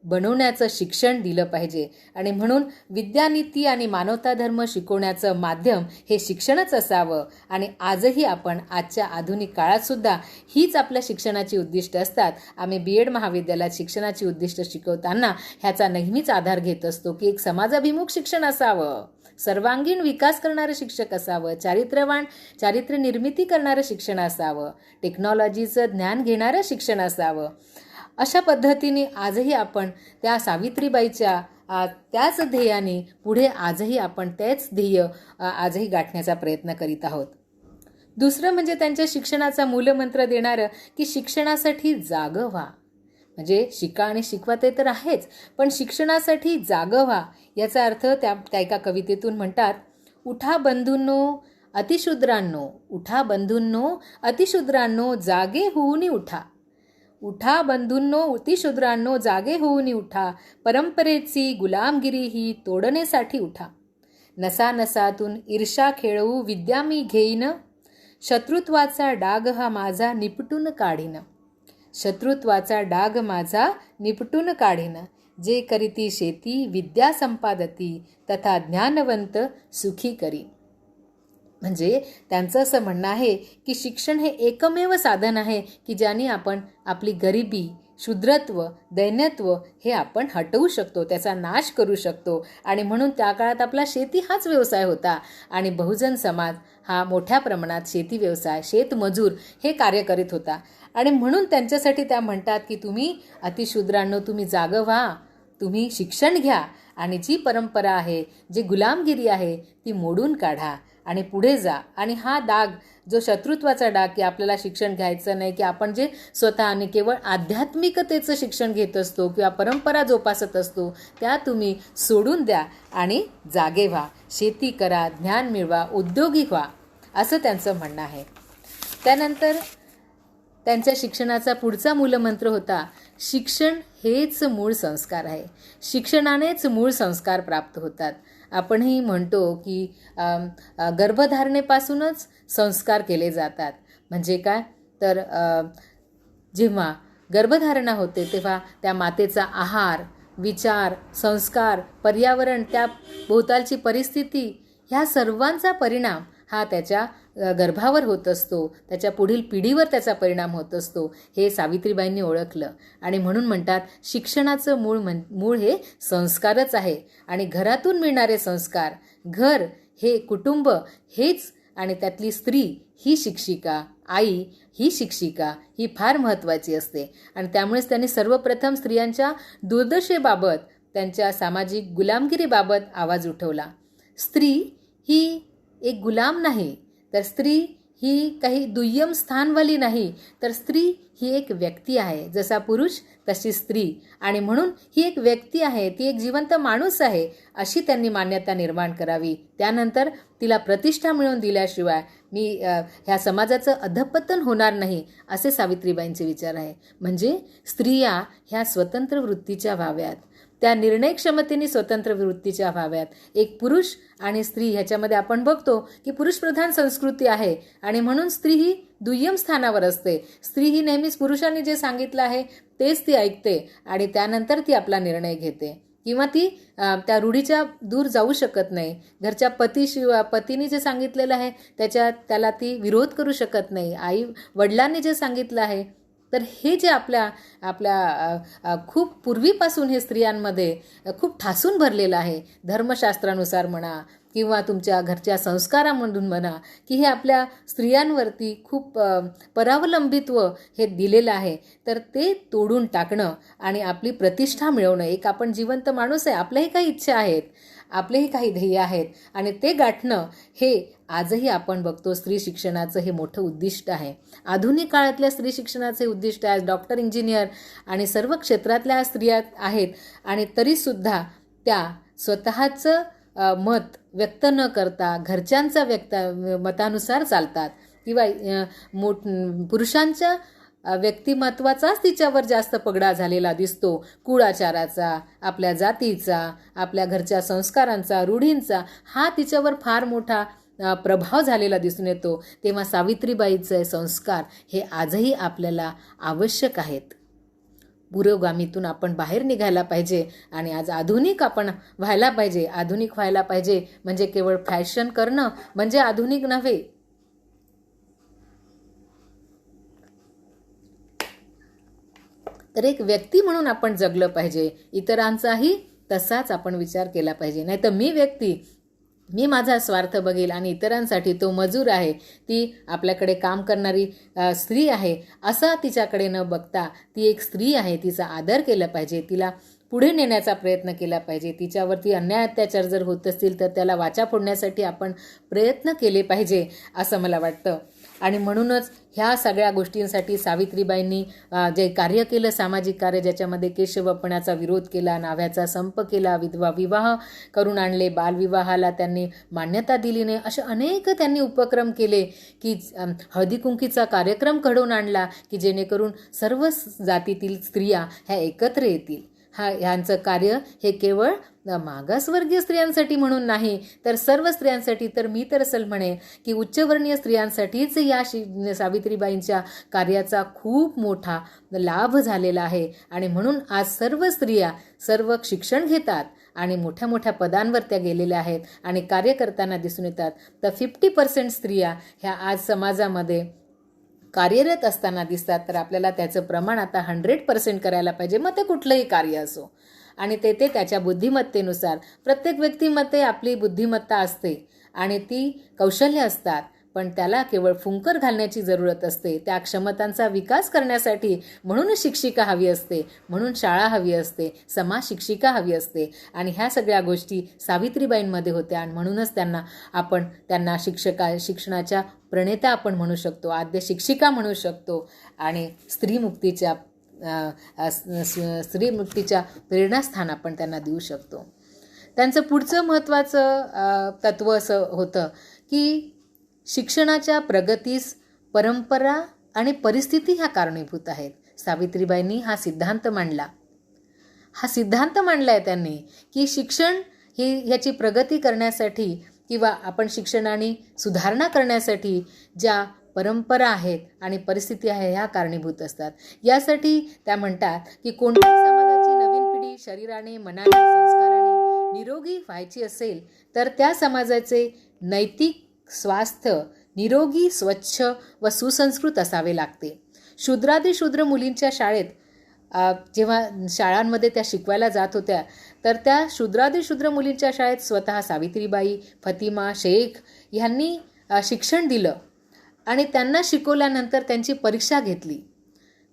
बनवण्याचं शिक्षण दिलं पाहिजे आणि म्हणून विद्यानीती आणि मानवता धर्म शिकवण्याचं माध्यम हे शिक्षणच असावं. आणि आजही आपण आजच्या आधुनिक काळातसुद्धा हीच आपल्या शिक्षणाची उद्दिष्ट असतात. आम्ही BEd महाविद्यालयात शिक्षणाची उद्दिष्ट शिकवताना ह्याचा नेहमीच आधार घेत असतो की एक समाजाभिमुख शिक्षण असावं, सर्वांगीण विकास करणारं शिक्षक असावं, चारित्र्य निर्मिती करणारं शिक्षण असावं, टेक्नॉलॉजीचं ज्ञान घेणारं शिक्षण असावं. अशा पद्धतीने आजही आपण त्या सावित्रीबाईच्या त्याच ध्येयाने पुढे आजही आपण तेच ध्येय आजही गाठण्याचा प्रयत्न करीत आहोत. दुसरं म्हणजे त्यांच्या शिक्षणाचा मूलमंत्र देणारं की शिक्षणासाठी जागं व्हा. म्हणजे शिका आणि शिकवा ते तर आहेच, पण शिक्षणासाठी जागं व्हा याचा अर्थ त्या एका कवितेतून म्हणतात, उठा बंधूंनो अतिशूद्रांनो जागे होऊन उठा. उठा बंधूंनो अतिशूद्रांनो जागे होऊन उठा. परंपरेची गुलामगिरी ही तोडण्यासाठी उठा. नसानसातून ईर्षा खेळवू विद्या मी घेईन. शत्रुत्वाचा डाग हा माझा निपटून काढीन. शत्रुत्वाचा डाग माझा निपटून काढीन. जे करीती शेती विद्या संपादती तथा ज्ञानवंत सुखी करी. म्हणजे त्यांचं असं म्हणणं आहे की शिक्षण हे एकमेव साधन आहे की ज्याने आपण आपली गरिबी, शूद्रत्व, दैन्यत्व हे आपण हटवू शकतो, त्याचा नाश करू शकतो. आणि म्हणून त्या काळात आपला शेती हाच व्यवसाय होता आणि बहुजन समाज हा मोठ्या प्रमाणात शेती व्यवसाय, शेतमजूर हे कार्य करीत होता. आणि म्हणून त्यांच्यासाठी त्या म्हणतात की तुम्ही अतिशूद्रांनो तुम्ही जागं व्हा, तुम्ही शिक्षण घ्या आणि जी परंपरा आहे, जी गुलामगिरी आहे ती मोडून काढा आणि पुढे जा. आणि हा डाग जो शत्रुत्वाचा डाग की आपल्याला शिक्षण घ्यायचं नाही, की आपण जे स्वतःने केवळ आध्यात्मिकतेचं शिक्षण घेत असतो किंवा परंपरा जोपासत असतो त्या तुम्ही सोडून द्या आणि जागे व्हा, शेती करा, ज्ञान मिळवा, उद्योगी व्हा, असं त्यांचं म्हणणं आहे. त्यानंतर त्यांच्या शिक्षणाचा पुढचा मूलमंत्र होता, शिक्षण हेच मूळ संस्कार आहे. शिक्षणानेच मूळ संस्कार प्राप्त होतात. आपणही म्हणतो की गर्भधारणेपासूनच संस्कार केले जातात. म्हणजे काय तर जेव्हा गर्भधारणा होते तेव्हा त्या मातेचा आहार, विचार, संस्कार, पर्यावरण, त्या भोवतालची परिस्थिती ह्या सर्वांचा परिणाम हा त्याच्या गर्भावर होत असतो, त्याच्या पुढील पिढीवर त्याचा परिणाम होत असतो, हे सावित्रीबाईंनी ओळखलं. आणि म्हणून म्हणतात शिक्षणाचं मूळ हे संस्कारच आहे. आणि घरातून मिळणारे संस्कार, घर हे कुटुंब हेच, आणि त्यातली स्त्री ही शिक्षिका, आई ही शिक्षिका ही फार महत्त्वाची असते. आणि त्यामुळेच त्यांनी सर्वप्रथम स्त्रियांच्या दुर्दशेबाबत, त्यांच्या सामाजिक गुलामगिरीबाबत आवाज उठवला. स्त्री ही एक गुलाम नाही, तर स्त्री ही काही दुय्यम स्थानवाली नाही, तर स्त्री ही एक व्यक्ती आहे. जसा पुरुष तशी स्त्री, आणि म्हणून ही एक व्यक्ती आहे, ती एक जिवंत माणूस आहे, अशी त्यांनी मान्यता निर्माण करावी. त्यानंतर तिला प्रतिष्ठा मिळवून दिल्याशिवाय ह्या समाजाचं अधःपतन होणार नाही, असे सावित्रीबाईंचे विचार आहे. म्हणजे स्त्रिया ह्या स्वतंत्र वृत्तीच्या व्हाव्यात, त्या निर्णय क्षमतेने स्वतंत्र वृत्तीच्या व्हाव्यात. एक पुरुष आणि स्त्री ह्याच्यामध्ये आपण बघतो की पुरुषप्रधान संस्कृती आहे, आणि म्हणून स्त्री ही दुय्यम स्थानावर असते. स्त्री ही नेहमीच पुरुषांनी जे सांगितलं आहे तेच ती ऐकते, आणि त्यानंतर ती आपला निर्णय घेते, किंवा ती त्या रूढीच्या दूर जाऊ शकत नाही. घरच्या पतीने जे सांगितलेलं आहे त्याला ती विरोध करू शकत नाही. आई वडिलांनी जे सांगितलं आहे, तर हे जे आपल्या खूप पूर्वीपासून हे स्त्रियांमध्ये खूप ठासून भरलेलं आहे. धर्मशास्त्रानुसार म्हणा किंवा तुमच्या घरच्या संस्कारामधून म्हणा, की हे आपल्या स्त्रियांवरती खूप परावलंबित्व हे दिलेलं आहे. तर ते तोडून टाकणं आणि आपली प्रतिष्ठा मिळवणं, एक आपण जिवंत माणूस आहे, आपल्याही काही इच्छा आहेत, आपलेही काही ध्येय आहेत, आणि ते गाठणं हे आजही आपण बघतो स्त्री शिक्षणाचं हे मोठं उद्दिष्ट आहे. आधुनिक काळातल्या स्त्री शिक्षणाचे उद्दिष्ट आहे. डॉक्टर, इंजिनियर आणि सर्व क्षेत्रातल्या स्त्रिया आहेत, आणि तरीसुद्धा त्या स्वतःचं मत व्यक्त न करता घरच्यांचा मतानुसार चालतात, किंवा पुरुषांच्या व्यक्तिमत्वाचाच तिच्यावर जास्त पगडा झालेला दिसतो. कुळाचाराचा, आपल्या जातीचा, आपल्या घरच्या संस्कारांचा, रूढींचा हा तिच्यावर फार मोठा प्रभाव झालेला दिसून येतो. तेव्हा सावित्रीबाईचे संस्कार हे आजही आपल्याला आवश्यक आहेत. पुरोगामीतून आपण बाहेर निघायला पाहिजे, आणि आज आधुनिक आपण व्हायला पाहिजे. आधुनिक व्हायला पाहिजे म्हणजे केवळ फॅशन करणं म्हणजे आधुनिक नव्हे. तर एक व्यक्ती म्हणून आपण जगलं पाहिजे. इतरांचाही तसाच आपण विचार केला पाहिजे. नाही तर मी माझा स्वार्थ बघेल आणि इतरांसाठी तो मजूर आहे, ती आपल्याकडे काम करणारी स्त्री आहे, असा तिच्याकडे न बघता ती एक स्त्री आहे, तिचा आदर केला पाहिजे, तिला पुढे नेण्याचा प्रयत्न केला पाहिजे. तिच्यावरती अन्याय अत्याचार जर होत असतील तर त्याला वाचा फोडण्यासाठी आपण प्रयत्न केले पाहिजे, असं मला वाटतं. आणि म्हणूनच ह्या सगळ्या गोष्टींसाठी सावित्रीबाईंनी जे कार्य केलं, सामाजिक कार्य, ज्याच्यामध्ये केशवपणाचा विरोध केला, नाव्ह्याचा संप केला, विधवा विवाह करून आणले, बालविवाहाला त्यांनी मान्यता दिली नाही, असे अनेक त्यांनी उपक्रम केले, की हळदीकुंकीचा कार्यक्रम घडवून आणला, की जेणेकरून सर्व जातीतील स्त्रिया ह्या एकत्र येतील. ह्यांचं कार्य हे केवळ मागासवर्गीय स्त्रियांसाठी म्हणून नाही, तर सर्व स्त्रियांसाठी. तर मी तर असं म्हणेन की उच्चवर्णीय स्त्रियांसाठीच या सावित्रीबाईंच्या कार्याचा खूप मोठा लाभ झालेला आहे. आणि म्हणून आज सर्व स्त्रिया सर्व शिक्षण घेतात आणि मोठ्या मोठ्या पदांवर त्या गेलेल्या आहेत आणि कार्य करताना दिसून येतात. तर 50% स्त्रिया ह्या आज समाजामध्ये कार्यरत असताना दिसतात. तर आपल्याला त्याचं प्रमाण आता 100% करायला पाहिजे, मग ते कुठलंही कार्य असो. आणि ते त्याच्या बुद्धिमत्तेनुसार, प्रत्येक व्यक्तीमध्ये आपली बुद्धिमत्ता असते आणि ती कौशल्य असतात, पण त्याला केवळ फुंकर घालण्याची जरूरत असते. त्या क्षमतांचा विकास करण्यासाठी म्हणूनच शिक्षिका हवी असते, म्हणून शाळा हवी असते, समाज शिक्षिका हवी असते. आणि ह्या सगळ्या गोष्टी सावित्रीबाईंमध्ये होत्या आणि म्हणूनच त्यांना शिक्षणाच्या प्रणेता आपण म्हणू शकतो, आद्य शिक्षिका म्हणू शकतो. आणि स्त्रीमुक्तीच्या प्रेरणास्थान आपण त्यांना देऊ शकतो. त्यांचं पुढचं महत्त्वाचं तत्त्व असं होतं की शिक्षणाच्या प्रगतीस परंपरा आणि परिस्थिती ह्या कारणीभूत आहेत. सावित्रीबाईंनी हा सिद्धांत मांडला आहे त्यांनी, की शिक्षण ह्याची प्रगती करण्यासाठी किंवा आपण शिक्षणाने सुधारणा करण्यासाठी ज्या परंपरा आहेत आणि परिस्थिती आहे ह्या कारणीभूत असतात. यासाठी त्या म्हणतात की कोणत्याही समाजाची नवीन पिढी शरीराने, मनाने, संस्काराने निरोगी व्हायची असेल तर त्या समाजाचे नैतिक स्वास्थ्य निरोगी, स्वच्छ व सुसंस्कृत असावे लागते. शूद्रादिशूद्र मुलींच्या शाळेत जेव्हा शाळांमध्ये त्या शिकवायला जात होत्या, तर त्या शूद्रादिशूद्र मुलींच्या शाळेत स्वतः सावित्रीबाई, फतिमा, शेख ह्यांनी शिक्षण दिलं आणि त्यांना शिकवल्यानंतर त्यांची परीक्षा घेतली.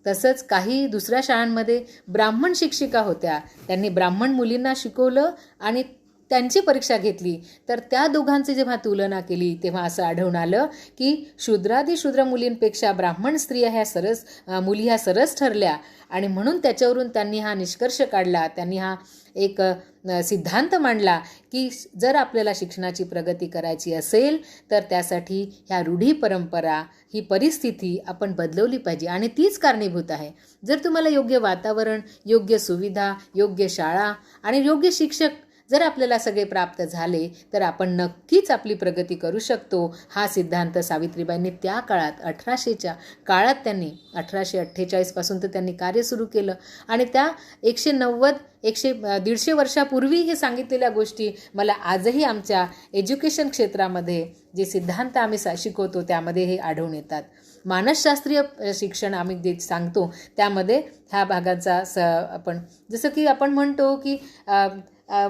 तसंच काही दुसऱ्या शाळांमध्ये ब्राह्मण शिक्षिका होत्या, त्यांनी ब्राह्मण मुलींना शिकवलं आणि त्यांची परीक्षा घेतली. तर त्या दोघांची जेव्हा तुलना केली तेव्हा असं आढळून आलं की शूद्रादिशूद्र मुलींपेक्षा ब्राह्मण स्त्रिया मुली ह्या सरस ठरल्या आणि म्हणून त्याच्यावरून त्यांनी हा निष्कर्ष काढला, त्यांनी हा एक सिद्धांत मांडला की जर आपल्याला शिक्षणाची प्रगती करायची असेल तर त्यासाठी ह्या रूढी परंपरा, ही परिस्थिती आपण बदलवली पाहिजे आणि तीच कारणीभूत आहे. जर तुम्हाला योग्य वातावरण, योग्य सुविधा, योग्य शाळा आणि योग्य शिक्षक जर आपल्याला सगळे प्राप्त झाले तर आपण नक्कीच आपली प्रगती करू शकतो. हा सिद्धांत सावित्रीबाईंनी त्या काळात 1800च्या काळात त्यांनी 1848 पासून तर त्यांनी कार्य सुरू केलं आणि त्या 190-150 वर्षापूर्वी हे सांगितलेल्या गोष्टी मला आजही आमच्या एज्युकेशन क्षेत्रामध्ये जे सिद्धांत आम्ही शिकवतो त्यामध्ये हे आढळून येतात. मानसशास्त्रीय शिक्षण आम्ही जे सांगतो त्यामध्ये ह्या भागाचा आपण जसं की आपण म्हणतो की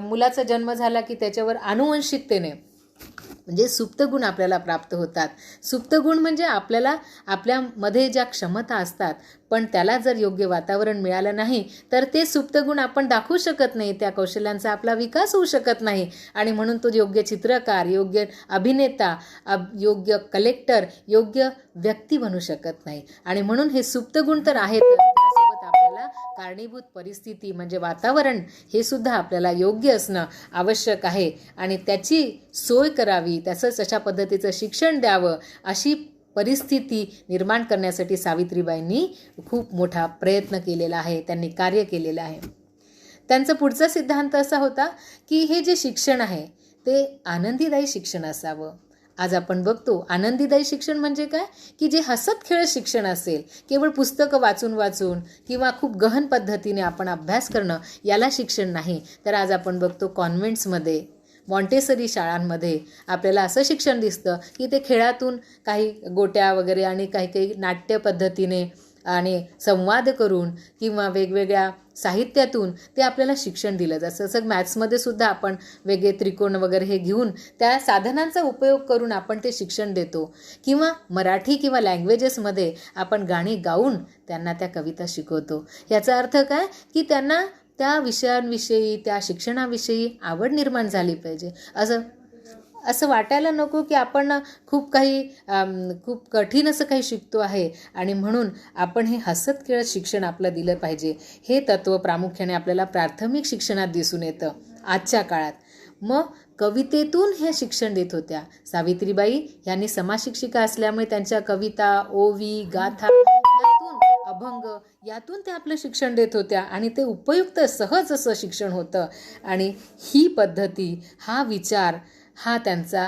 मुलाचा जन्म झाला की त्याच्यावर आनुवंशिकतेने म्हणजे सुप्तगुण आपल्याला प्राप्त होतात. सुप्तगुण म्हणजे आपल्यामध्ये ज्या क्षमता असतात पण त्याला जर योग्य वातावरण मिळालं नाही तर ते सुप्तगुण आपण दाखवू शकत नाही, त्या कौशल्यांचा आपला विकास होऊ शकत नाही आणि म्हणून तो योग्य चित्रकार, योग्य अभिनेता, योग्य कलेक्टर, योग्य व्यक्ती बनू शकत नाही. आणि म्हणून हे सुप्तगुण तर आहेत, त्यासोबत आपल्याला कारणीभूत परिस्थिती म्हणजे वातावरण हे सुद्धा आपल्याला योग्य असणं आवश्यक आहे आणि त्याची सोय करावी, तसंच अशा पद्धतीचं शिक्षण द्यावं अशी परिस्थिती निर्माण करण्यासाठी सावित्रीबाईंनी खूप मोठा प्रयत्न केलेला आहे, त्यांनी कार्य केलेलं आहे. त्यांचा पुढचा सिद्धांत असा होता की हे जे शिक्षण आहे ते आनंदीदायी शिक्षण असावं. आज आपण बघतो आनंदीदायी शिक्षण म्हणजे काय की जे हसत खेळत शिक्षण असेल, केवळ पुस्तकं वाचून किंवा खूप गहन पद्धतीने आपण अभ्यास करणं याला शिक्षण नाही. तर आज आपण बघतो कॉन्व्हेंट्समध्ये, मॉन्टेसरी शाळांमध्ये आपल्याला असं शिक्षण दिसतं की ते खेळातून काही गोट्या वगैरे आणि काही नाट्य पद्धतीने आणि संवाद करून किंवा वेगवेगळ्या साहित्यातून ते आपल्याला शिक्षण दिलं जातं. जसं मॅथ्समध्ये सुद्धा आपण वेगळे त्रिकोण वगैरे हे घेऊन त्या साधनांचा उपयोग करून आपण ते शिक्षण देतो किंवा मराठी किंवा लँग्वेजेसमध्ये आपण गाणी गाऊन त्यांना त्या कविता शिकवतो. याचा अर्थ काय की त्यांना त्या विषयांविषयी, त्या शिक्षणाविषयी आवड निर्माण झाली पाहिजे. असं वाटायला नको की आपण खूप कठीण असं काही शिकतो आहे आणि म्हणून आपण हे हसत खेळत शिक्षण आपलं दिलं पाहिजे. हे तत्त्व प्रामुख्याने आपल्याला प्राथमिक शिक्षणात दिसून येतं आजच्या काळात. मग कवितेतून हे शिक्षण देत होत्या सावित्रीबाई. यांनी समाजशिक्षिका असल्यामुळे त्यांच्या कविता, ओवी, गाथा अभंग यातून ते आपलं शिक्षण देत होत्या आणि ते उपयुक्त सहज असं शिक्षण होतं. आणि ही पद्धती, हा विचार हा त्यांचा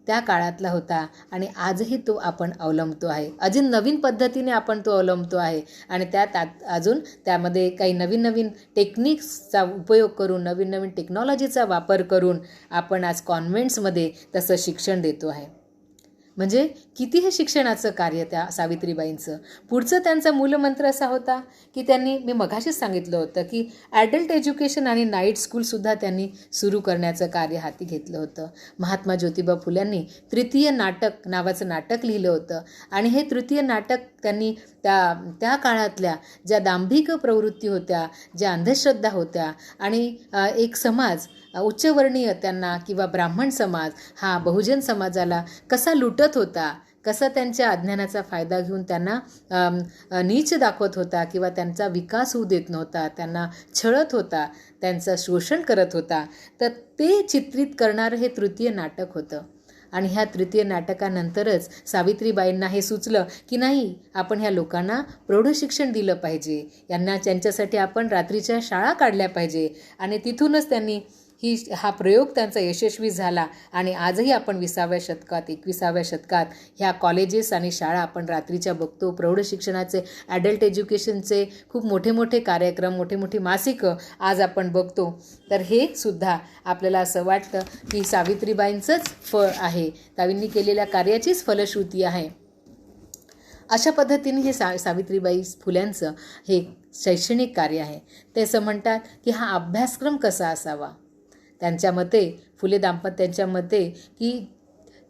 त्या काळातला होता आणि आजही तो आपण अवलंबतो आहे. अजून नवीन पद्धतीने आपण तो अवलंबतो आहे आणि त्यात अजून त्यामध्ये काही नवीन टेक्निक्सचा उपयोग करून, नवीन टेक्नॉलॉजीचा वापर करून आपण आज कॉन्व्हेंट्समध्ये तसं शिक्षण देतो आहे. म्हणजे किती हे शिक्षणाचं कार्य त्या सावित्रीबाईंचं. पुढचं त्यांचा मूलमंत्र असा होता की त्यांनी, मी मघाशीच सांगितलं होतं की ॲडल्ट एज्युकेशन आणि नाईट स्कूलसुद्धा त्यांनी सुरू करण्याचं कार्य हाती घेतलं होतं. महात्मा ज्योतिबा फुल्यांनी तृतीय नाटक नावाचं नाटक लिहिलं होतं आणि हे तृतीय नाटक त्यांनी त्या काळातल्या ज्या दांभिक प्रवृत्ती होत्या, ज्या अंधश्रद्धा होत्या आणि एक समाज उच्चवर्णीय त्यांना किंवा ब्राह्मण समाज हा बहुजन समाजाला कसा लुटत होता, कसा त्यांच्या अज्ञानाचा फायदा घेऊन त्यांना नीच दाखवत होता किंवा त्यांचा विकास होऊ देत नव्हता, त्यांना छळत होता, त्यांचं शोषण करत होता, तर ते चित्रित करणारं हे तृतीय नाटक होतं. आणि ह्या तृतीय नाटकानंतरच सावित्रीबाईंना हे सुचलं की नाही, आपण ह्या लोकांना प्रौढ शिक्षण दिलं पाहिजे, त्यांच्यासाठी आपण रात्रीच्या शाळा काढल्या पाहिजे. आणि तिथूनच त्यांनी हा प्रयोग त्यांचा यशस्वी झाला आणि आजही आपण 20व्या शतकात 21व्या शतकात ह्या कॉलेजेस आणि शाळा आपण रात्रीच्या बघतो. प्रौढ शिक्षणाचे ॲडल्ट एज्युकेशनचे खूप मोठे मोठे कार्यक्रम, मोठे मोठी मासिकं आज आपण बघतो. तर हे सुद्धा आपल्याला असं वाटतं की सावित्रीबाईंचंच फळ आहे, त्यांनी केलेल्या कार्याचीच फलश्रुती आहे. अशा पद्धतीने हे सावित्रीबाई फुल्यांचं हे शैक्षणिक कार्य आहे. ते असं म्हणतात की हा अभ्यासक्रम कसा असावा. त्यांच्या मते, फुले दाम्पत्यांच्या मते, की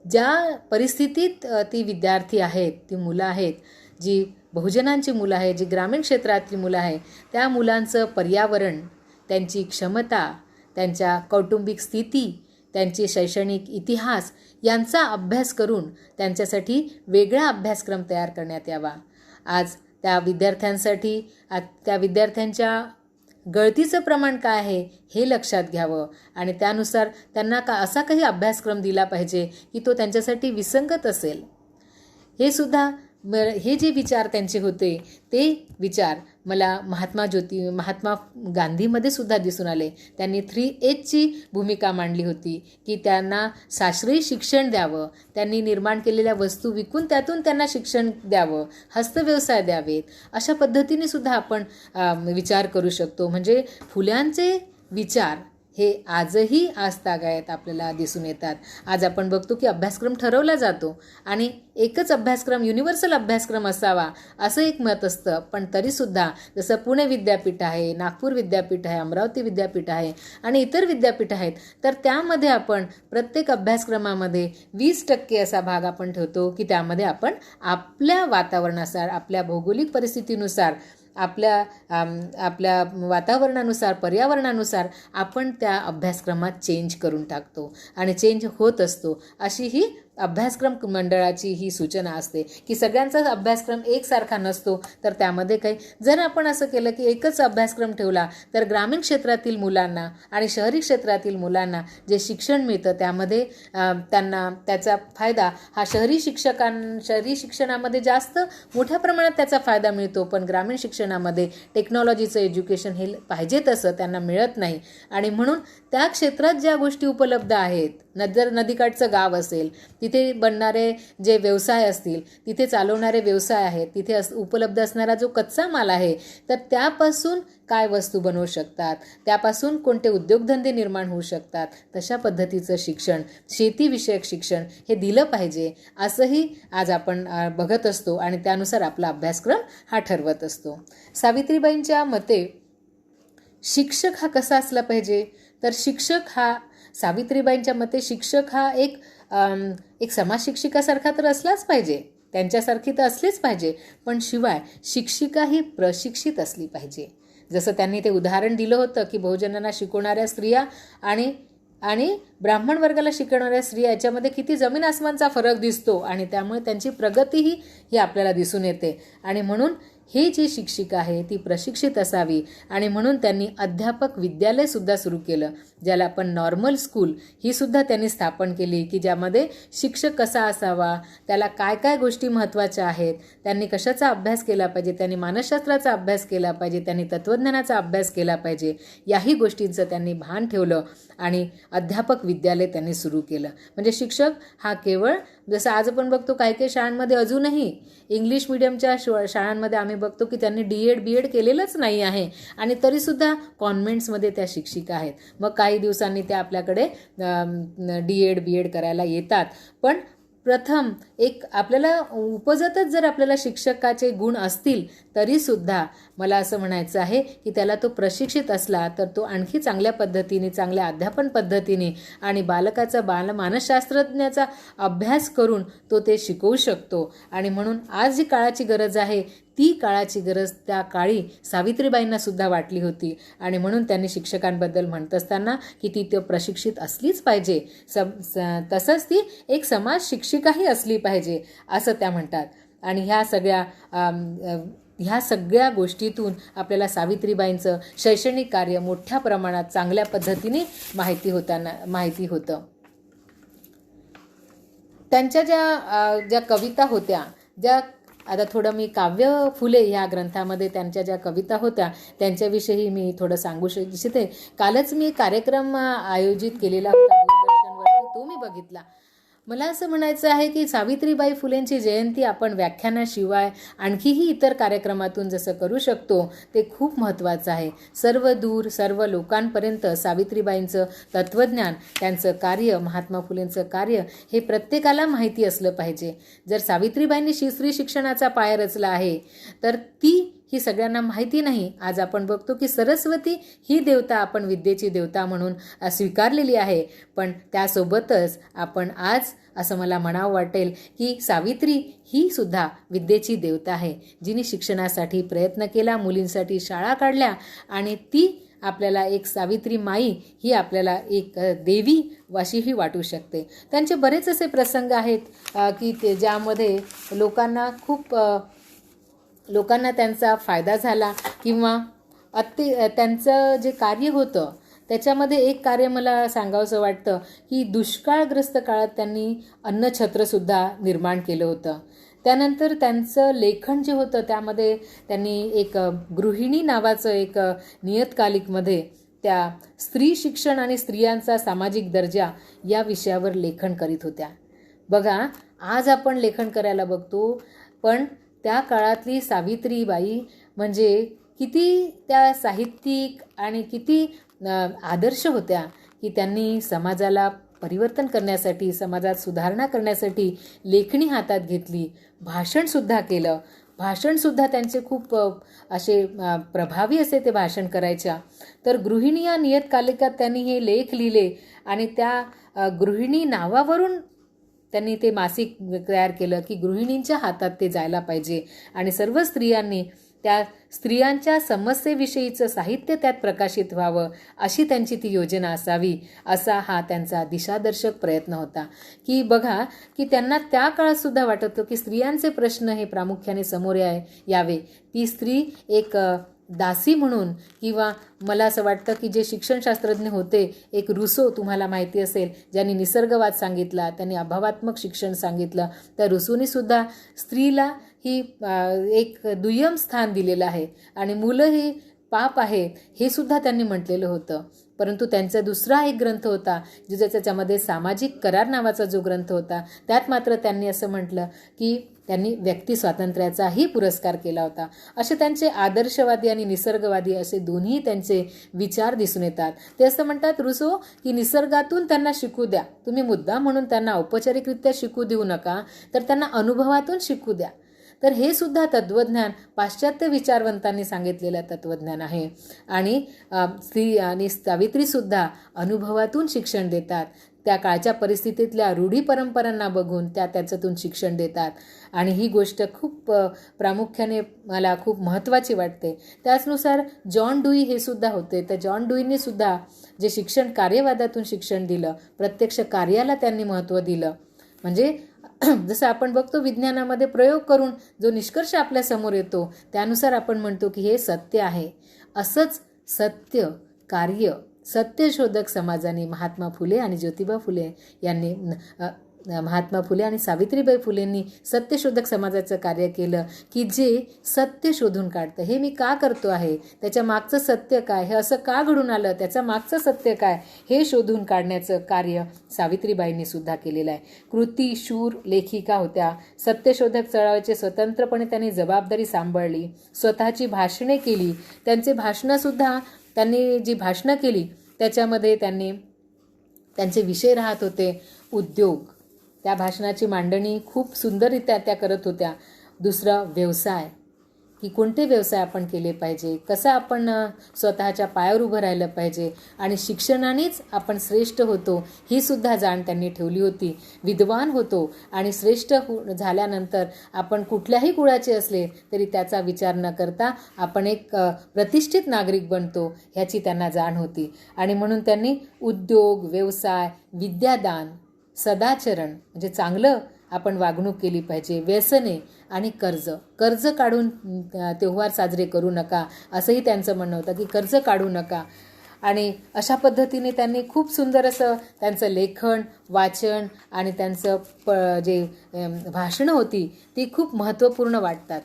ज्या परिस्थितीत ती विद्यार्थी आहेत, ती मुलं आहेत, जी बहुजनांची मुलं आहेत, जी ग्रामीण क्षेत्रातली मुलं आहेत, त्या मुलांचं पर्यावरण, त्यांची क्षमता, त्यांच्या कौटुंबिक स्थिती, त्यांचे शैक्षणिक इतिहास यांचा अभ्यास करून त्यांच्यासाठी वेगळा अभ्यासक्रम तयार करण्यात यावा. आज त्या विद्यार्थ्यांसाठी त्या विद्यार्थ्यांच्या गळतीचं प्रमाण काय आहे हे लक्षात घ्यावं आणि त्यानुसार त्यांना असा काही अभ्यासक्रम दिला पाहिजे की तो त्यांच्यासाठी विसंगत असेल. हे जे विचार त्यांचे होते ते विचार मला महात्मा गांधीमध्ये सुद्धा दिसून आले. त्यांनी 3Hची भूमिका मांडली होती की त्यांना शास्त्रीय शिक्षण द्यावं, त्यांनी निर्माण केलेल्या वस्तू विकून त्यातून त्यांना शिक्षण द्यावं, हस्तव्यवसाय द्यावेत. अशा पद्धतीने सुद्धा आपण विचार करू शकतो. म्हणजे फुल्यांचे विचार हे आजही आजतागायत आपल्याला दिसून येतात. आज आपण बघतो की अभ्यासक्रम ठरवला जातो आणि एकच अभ्यासक्रम, युनिव्हर्सल अभ्यासक्रम असावा असं एक मत असतं. पण तरीसुद्धा जसं पुणे विद्यापीठ आहे, नागपूर विद्यापीठ आहे, अमरावती विद्यापीठ आहे आणि इतर विद्यापीठ आहेत, तर त्यामध्ये आपण प्रत्येक अभ्यासक्रमामध्ये 20% असा भाग आपण ठेवतो की त्यामध्ये आपण आपल्या वातावरणानुसार, आपल्या भौगोलिक परिस्थितीनुसार, आपल्या वातावरणानुसार, पर्यावरणानुसार आपण त्या अभ्यासक्रमात चेंज करून टाकतो आणि चेंज होत असतो. अशी ही अभ्यासक्रम मंडळाची ही सूचना असते की सगळ्यांचा अभ्यासक्रम एकसारखा नसतो. तर त्यामध्ये काही जर आपण असं केलं की एकच अभ्यासक्रम ठेवला तर ग्रामीण क्षेत्रातील मुलांना आणि शहरी क्षेत्रातील मुलांना जे शिक्षण मिळतं त्यामध्ये त्यांना त्याचा फायदा हा शहरी शिक्षणामध्ये जास्त मोठ्या प्रमाणात त्याचा फायदा मिळतो. पण ग्रामीण शिक्षणामध्ये टेक्नॉलॉजीचं एज्युकेशन हे पाहिजे तसं त्यांना मिळत नाही आणि म्हणून त्या क्षेत्रात ज्या गोष्टी उपलब्ध आहेत, जर नदीकाठचं गाव असेल, तिथे बनणारे जे व्यवसाय असतील, तिथे चालवणारे व्यवसाय आहेत, तिथे उपलब्ध असणारा जो कच्चा माल आहे, तर त्यापासून काय वस्तू बनवू शकतात, त्यापासून कोणते उद्योगधंदे निर्माण होऊ शकतात, तशा पद्धतीचं शिक्षण, शेतीविषयक शिक्षण हे दिलं पाहिजे असंही आज आपण बघत असतो आणि त्यानुसार आपला अभ्यासक्रम हा ठरवत असतो. सावित्रीबाईंच्या मते शिक्षक हा कसा असला पाहिजे, तर सावित्रीबाईंच्या मते शिक्षक हा एक समाज शिक्षिकासारखा तर असलाच पाहिजे, त्यांच्यासारखी तर असलीच पाहिजे, पण शिवाय शिक्षिका ही प्रशिक्षित असली पाहिजे. जसं त्यांनी ते उदाहरण दिलं होतं की बहुजनांना शिकवणाऱ्या स्त्रिया आणि ब्राह्मण वर्गाला शिकवणाऱ्या स्त्रिया याच्यामध्ये किती जमीन आसमानचा फरक दिसतो आणि त्यामुळे त्यांची प्रगतीही ही आपल्याला दिसून येते. आणि म्हणून हे जी शिक्षिका आहे ती प्रशिक्षित असावी आणि म्हणून त्यांनी अध्यापक विद्यालयसुद्धा सुरू केलं, ज्याला आपण नॉर्मल स्कूल ही सुद्धा त्यांनी स्थापन केली की ज्यामध्ये शिक्षक कसा असावा, त्याला काय काय गोष्टी महत्त्वाच्या आहेत, त्यांनी कशाचा अभ्यास केला पाहिजे, त्यांनी मानसशास्त्राचा अभ्यास केला पाहिजे, त्यांनी तत्त्वज्ञानाचा अभ्यास केला पाहिजे, याही गोष्टींचं त्यांनी भान ठेवलं आणि अध्यापक विद्यालय त्यांनी सुरू केलं. म्हणजे शिक्षक हा केवळ जसं आज आपण बघतो काही काही शाळांमध्ये अजूनही इंग्लिश मिडियमच्या शाळांमध्ये आम्ही बघतो की त्यांनी BEd केलेलंच नाही आहे आणि तरीसुद्धा कॉन्व्हेंट्समध्ये त्या शिक्षिका आहेत. मग काही दिवसांनी त्या आपल्याकडे DEd BEd करायला येतात. पण प्रथम एक आपल्याला उपजतच जर आपल्याला शिक्षकाचे गुण असतील तरीसुद्धा मला असं म्हणायचं आहे की त्याला तो प्रशिक्षित असला तर तो आणखी चांगल्या पद्धतीने, चांगल्या अध्यापन पद्धतीने आणि बालकाचा मानसशास्त्रज्ञाचा अभ्यास करून तो ते शिकवू शकतो. आणि म्हणून आज जी काळाची गरज आहे ती काळाची गरज त्या काळी सावित्रीबाईंना सुद्धा वाटली होती आणि म्हणून त्यांनी शिक्षकांबद्दल म्हणत असताना की ती प्रशिक्षित असलीच पाहिजे, तसंच ती एक समाज शिक्षिकाही असली पाहिजे असं त्या म्हणतात. आणि ह्या सगळ्या गोष्टीतून आपल्याला सावित्रीबाईंचं शैक्षणिक कार्य मोठ्या प्रमाणात चांगल्या पद्धतीने माहिती होतं. त्यांच्या ज्या कविता होत्या, ज्या आता थोडं मी काव्य फुले ह्या ग्रंथामध्ये त्यांच्या ज्या कविता होत्या त्यांच्याविषयी मी थोडं सांगू इच्छिते. कालच मी कार्यक्रम आयोजित केलेला होता दूरदर्शनवरती, तो मी बघितला. मला असं म्हणायचं आहे की सावित्रीबाई फुलेंची जयंती आपण व्याख्यानाशिवाय आणखीही इतर कार्यक्रमातून जसं करू शकतो ते खूप महत्त्वाचं आहे. सर्व दूर सर्व लोकांपर्यंत सावित्रीबाईंचं तत्त्वज्ञान, त्यांचं कार्य, महात्मा फुलेंचं कार्य हे प्रत्येकाला माहिती असलं पाहिजे. जर सावित्रीबाईंनी स्त्री शिक्षणाचा पाया रचला आहे तर ती ही सगळ्यांना माहिती नाही. आज आपण बघतो की सरस्वती ही देवता आपण विद्येची देवता म्हणून स्वीकारलेली आहे, पण त्यासोबतच आपण आज असं मला म्हणावं वाटेल की सावित्री ही सुद्धा विद्येची देवता आहे, जिने शिक्षणासाठी प्रयत्न केला, मुलींसाठी शाळा काढल्या आणि ती आपल्याला एक सावित्री माई ही आपल्याला एक देवी अशीही वाटू शकते. त्यांचे बरेच असे प्रसंग आहेत की ते ज्यामध्ये लोकांना त्यांचा फायदा झाला किंवा त्यांचं जे कार्य होतं त्याच्यामध्ये एक कार्य मला सांगावंसं वाटतं की दुष्काळग्रस्त काळात त्यांनी अन्नछत्रसुद्धा निर्माण केलं होतं. त्यानंतर त्यांचं लेखन जे होतं त्यामध्ये त्यांनी एक गृहिणी नावाचं एक नियतकालिकमध्ये त्या स्त्री शिक्षण आणि स्त्रियांचा सामाजिक दर्जा या विषयावर लेखन करीत होत्या. बघा, आज आपण लेखन करायला बघतो, पण त्या काळातली सावित्रीबाई म्हणजे किती त्या साहित्यिक आणि किती आदर्श होत्या की त्यांनी समाजाला परिवर्तन करण्यासाठी, समाजात सुधारणा करण्यासाठी लेखणी हातात घेतली, भाषणसुद्धा केलं. भाषणसुद्धा त्यांचे खूप असे प्रभावी असे ते भाषण करायच्या. तर गृहिणी या नियतकालिकात त्यांनी हे लेख लिहिले आणि त्या गृहिणी नावावरून त्यांनी ते मासिक तयार केलं की गृहिणींच्या हातात ते जायला पाहिजे आणि सर्व स्त्रियांनी त्या स्त्रियांच्या समस्येविषयीचं साहित्य त्यात प्रकाशित व्हावं अशी त्यांची ती योजना असावी, असा हा त्यांचा दिशादर्शक प्रयत्न होता. की बघा की त्यांना त्या काळातसुद्धा वाटत होतं की स्त्रियांचे प्रश्न हे प्रामुख्याने समोर यावे. ती स्त्री एक दासी म्हणून, किंवा मला असं वाटतं की जे शिक्षणशास्त्रज्ञ होते, एक रुसो तुम्हाला माहिती असेल, ज्यांनी निसर्गवाद सांगितला, त्यांनी अभावात्मक शिक्षण सांगितलं, त्या रुसूनीसुद्धा स्त्रीला ही एक दुय्यम स्थान दिलेलं आहे आणि मुलं ही पाप आहेत हे सुद्धा त्यांनी म्हटलेलं होतं. परंतु त्यांचा दुसरा एक ग्रंथ होता ज्याच्यामध्ये सामाजिक करार नावाचा जो ग्रंथ होता, त्यात मात्र त्यांनी असं म्हटलं की त्यांनी व्यक्ती स्वातंत्र्याचाही पुरस्कार केला होता. असे त्यांचे आदर्शवादी आणि निसर्गवादी असे दोन्ही त्यांचे विचार दिसून येतात. ते असं म्हणतात रुसो की निसर्गातून त्यांना शिकू द्या, तुम्ही मुद्दा म्हणून त्यांना औपचारिकरित्या शिकू देऊ नका, तर त्यांना अनुभवातून शिकू द्या. तर हे सुद्धा तत्त्वज्ञान पाश्चात्य विचारवंतांनी सांगितलेलं तत्त्वज्ञान आहे. आणि स्त्री आणि सावित्रीसुद्धा अनुभवातून शिक्षण देतात. त्या काळच्या परिस्थितीतल्या रूढी परंपरांना बघून त्याच्यातून शिक्षण देतात आणि ही गोष्ट खूप प्रामुख्याने मला खूप महत्त्वाची वाटते. त्याचनुसार जॉन डुई हे सुद्धा होते. तर जॉन डुईंनी सुद्धा जे शिक्षण कार्यवादातून शिक्षण दिलं, प्रत्यक्ष कार्याला त्यांनी महत्त्व दिलं. म्हणजे जसं आपण बघतो विज्ञानामध्ये प्रयोग करून जो निष्कर्ष आपल्यासमोर येतो त्यानुसार आपण म्हणतो की हे सत्य आहे. असंच सत्य कार्य सत्यशोधक समाजाने महात्मा फुले आणि ज्योतिबा फुले यांनी महात्मा फुले आणि सावित्रीबाई फुलेंनी सत्यशोधक समाजाचं कार्य केलं की जे सत्य शोधून काढतं. हे मी का करतो आहे, त्याच्या मागचं सत्य काय, हे असं का घडून आलं, त्याचं मागचं सत्य काय, हे शोधून काढण्याचं कार्य सावित्रीबाईंनी सुद्धा केलेलं आहे. कृती शूर लेखिका होत्या. सत्यशोधक चळवळीचे स्वतंत्रपणे त्यांनी जबाबदारी सांभाळली, स्वतःची भाषणे केली. त्यांचे भाषणंसुद्धा त्यांनी जी भाषणं केली त्याच्यामध्ये त्यांचे विषय राहत होते उद्योग. त्या भाषणाची मांडणी खूप सुंदररित्या त्या करत होत्या. दुसरं व्यवसाय, की कोणते व्यवसाय आपण केले पाहिजे, कसं आपण स्वतःच्या पायावर उभं राहिलं पाहिजे आणि शिक्षणानेच आपण श्रेष्ठ होतो ही सुद्धा जाण त्यांनी ठेवली होती. विद्वान होतो आणि श्रेष्ठ झाल्यानंतर आपण कुठल्याही कुळाचे असले तरी त्याचा विचार न करता आपण एक प्रतिष्ठित नागरिक बनतो ह्याची त्यांना जाण होती. आणि म्हणून त्यांनी उद्योग, व्यवसाय, विद्यादान, सदाचरण म्हणजे चांगलं आपण वागणूक केली पाहिजे, व्यसने आणि कर्ज काढून त्योहार साजरे करू नका असंही त्यांचं म्हणणं होतं की कर्ज काढू नका. आणि अशा पद्धतीने त्यांनी खूप सुंदर असं त्यांचं लेखन, वाचन आणि त्यांचं जे भाषणं होती ती खूप महत्त्वपूर्ण वाटतात.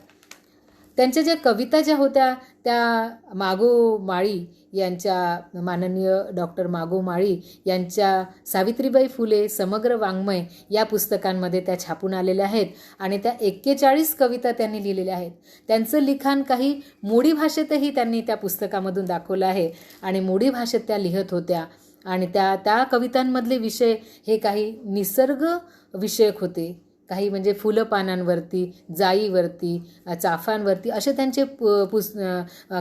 त्यांच्या ज्या कविता ज्या होत्या त्या मागो माळी यांच्या, माननीय डॉक्टर मागो माळी यांच्या सावित्रीबाई फुले समग्र वाङ्मय या पुस्तकांमध्ये त्या छापून आलेल्या आहेत आणि त्या 41 कविता त्यांनी लिहिलेल्या आहेत. त्यांचं लिखाण काही मोडी भाषेतही त्यांनी त्या पुस्तकामधून दाखवलं आहे आणि मोडी भाषेत त्या लिहत होत्या आणि त्या कवितांमधले विषय हे काही निसर्ग विषयक होते, काही म्हणजे फुलं पानांवरती, जाईवरती, चाफांवरती असे त्यांचे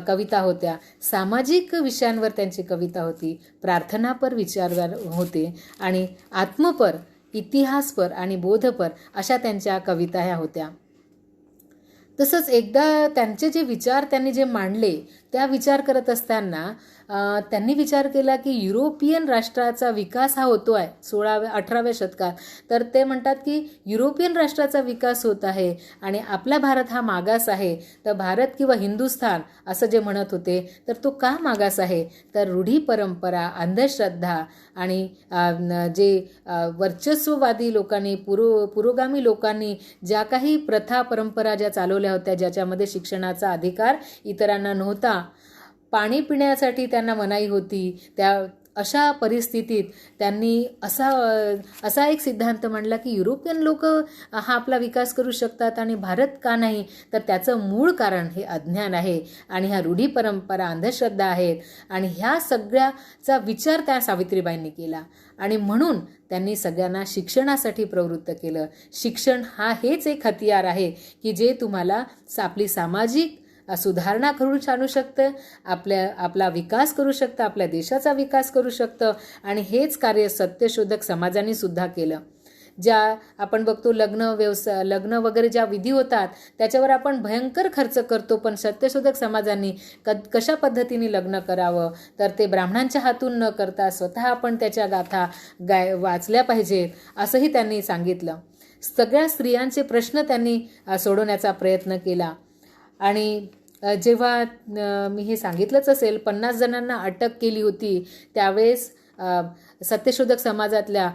कविता होत्या. सामाजिक विषयांवर त्यांची कविता होती, प्रार्थनापर विचार होते आणि आत्मपर, इतिहासपर आणि बोधपर अशा त्यांच्या कविता ह्या होत्या. तसंच एकदा त्यांचे जे विचार त्यांनी जे मांडले त्या विचार करत असताना त्यांनी विचार केला की युरोपियन राष्ट्राचा विकास हा होतो आहे 18व्या शतकात. तर ते म्हणतात की युरोपियन राष्ट्राचा विकास होत आहे आणि आपला भारत हा मागास आहे. तर भारत किंवा हिंदुस्थान असं जे म्हणत होते तर तो का मागास आहे, तर रूढी परंपरा, अंधश्रद्धा आणि जे वर्चस्ववादी लोकांनी, पुरोगामी लोकांनी ज्या काही प्रथा परंपरा ज्या चालवल्या होत्या, ज्याच्यामध्ये शिक्षणाचा अधिकार इतरांना नव्हता, पाणी पिण्यासाठी त्यांना मनाई होती, अशा परिस्थितीत त्यांनी असा एक सिद्धांत मांडला की युरोपियन लोक हा आपला विकास करू शकतात आणि भारत का नाही. तर त्याचं मूळ कारण हे अज्ञान आहे आणि ह्या रूढी परंपरा, अंधश्रद्धा आहेत आणि ह्या सगळ्याचा विचार त्या सावित्रीबाईंनी केला आणि म्हणून त्यांनी सगळ्यांना शिक्षणासाठी प्रवृत्त केलं. शिक्षण हेच एक हतियार आहे की जे तुम्हाला आपली सामाजिक सुधारणा करून आणू शकतं, आपला विकास करू शकतं, आपल्या देशाचा विकास करू शकतं आणि हेच कार्य सत्यशोधक समाजाने सुद्धा केलं. ज्या आपण बघतो लग्न वगैरे ज्या विधी होतात त्याच्यावर आपण भयंकर खर्च करतो, पण सत्यशोधक समाजांनी कशा पद्धतीने लग्न करावं, तर ते ब्राह्मणांच्या हातून न करता स्वतः आपण त्याच्या गाथा वाचल्या पाहिजेत असंही त्यांनी सांगितलं. सगळ्या स्त्रियांचे प्रश्न त्यांनी सोडवण्याचा प्रयत्न केला आणि जेव्हा मी हे सांगितलंच असेल 50 जणांना अटक केली होती त्यावेळेस सत्यशोधक समाजातल्या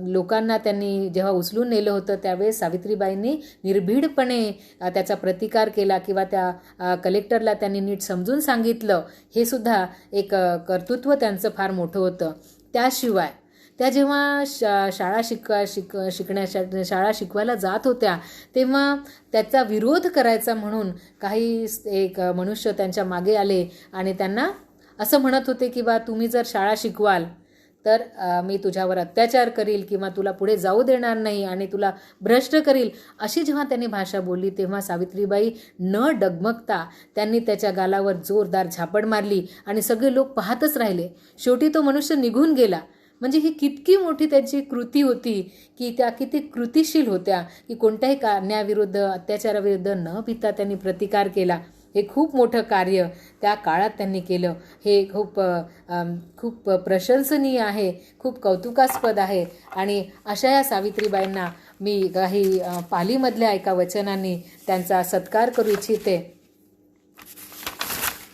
लोकांना त्यांनी जेव्हा उचलून नेलं होतं त्यावेळेस सावित्रीबाईंनी निर्भीडपणे त्याचा प्रतिकार केला किंवा त्या कलेक्टरला त्यांनी नीट समजून सांगितलं. हे सुद्धा एक कर्तृत्व त्यांचं फार मोठं होतं. त्याशिवाय त्या जेव्हा शाळा शिकवायला जात होत्या तेव्हा त्याचा विरोध करायचा म्हणून काही एक मनुष्य त्यांच्या मागे आले आणि त्यांना असं म्हणत होते की बा तुम्ही जर शाळा शिकवाल तर मी तुझ्यावर अत्याचार करील किंवा तुला पुढे जाऊ देणार नाही आणि तुला भ्रष्ट करील. अशी जेव्हा त्यांनी भाषा बोलली तेव्हा सावित्रीबाई न डगमगता त्यांनी त्याच्या गालावर जोरदार झापड मारली आणि सगळे लोक पाहतच राहिले. शेवटी तो मनुष्य निघून गेला. म्हणजे ही कितकी मोठी त्यांची कृती होती की त्या किती कृतिशील होत्या की कोणत्याही अन्यायाविरुद्ध, अत्याचाराविरुद्ध न भिता त्यांनी प्रतिकार केला. हे खूप मोठं कार्य त्या काळात त्यांनी केलं. हे खूप प्रशंसनीय आहे, खूप कौतुकास्पद आहे आणि अशा या सावित्रीबाईंना मी काही पालीमधल्या एका वचनांनी त्यांचा सत्कार करू इच्छिते.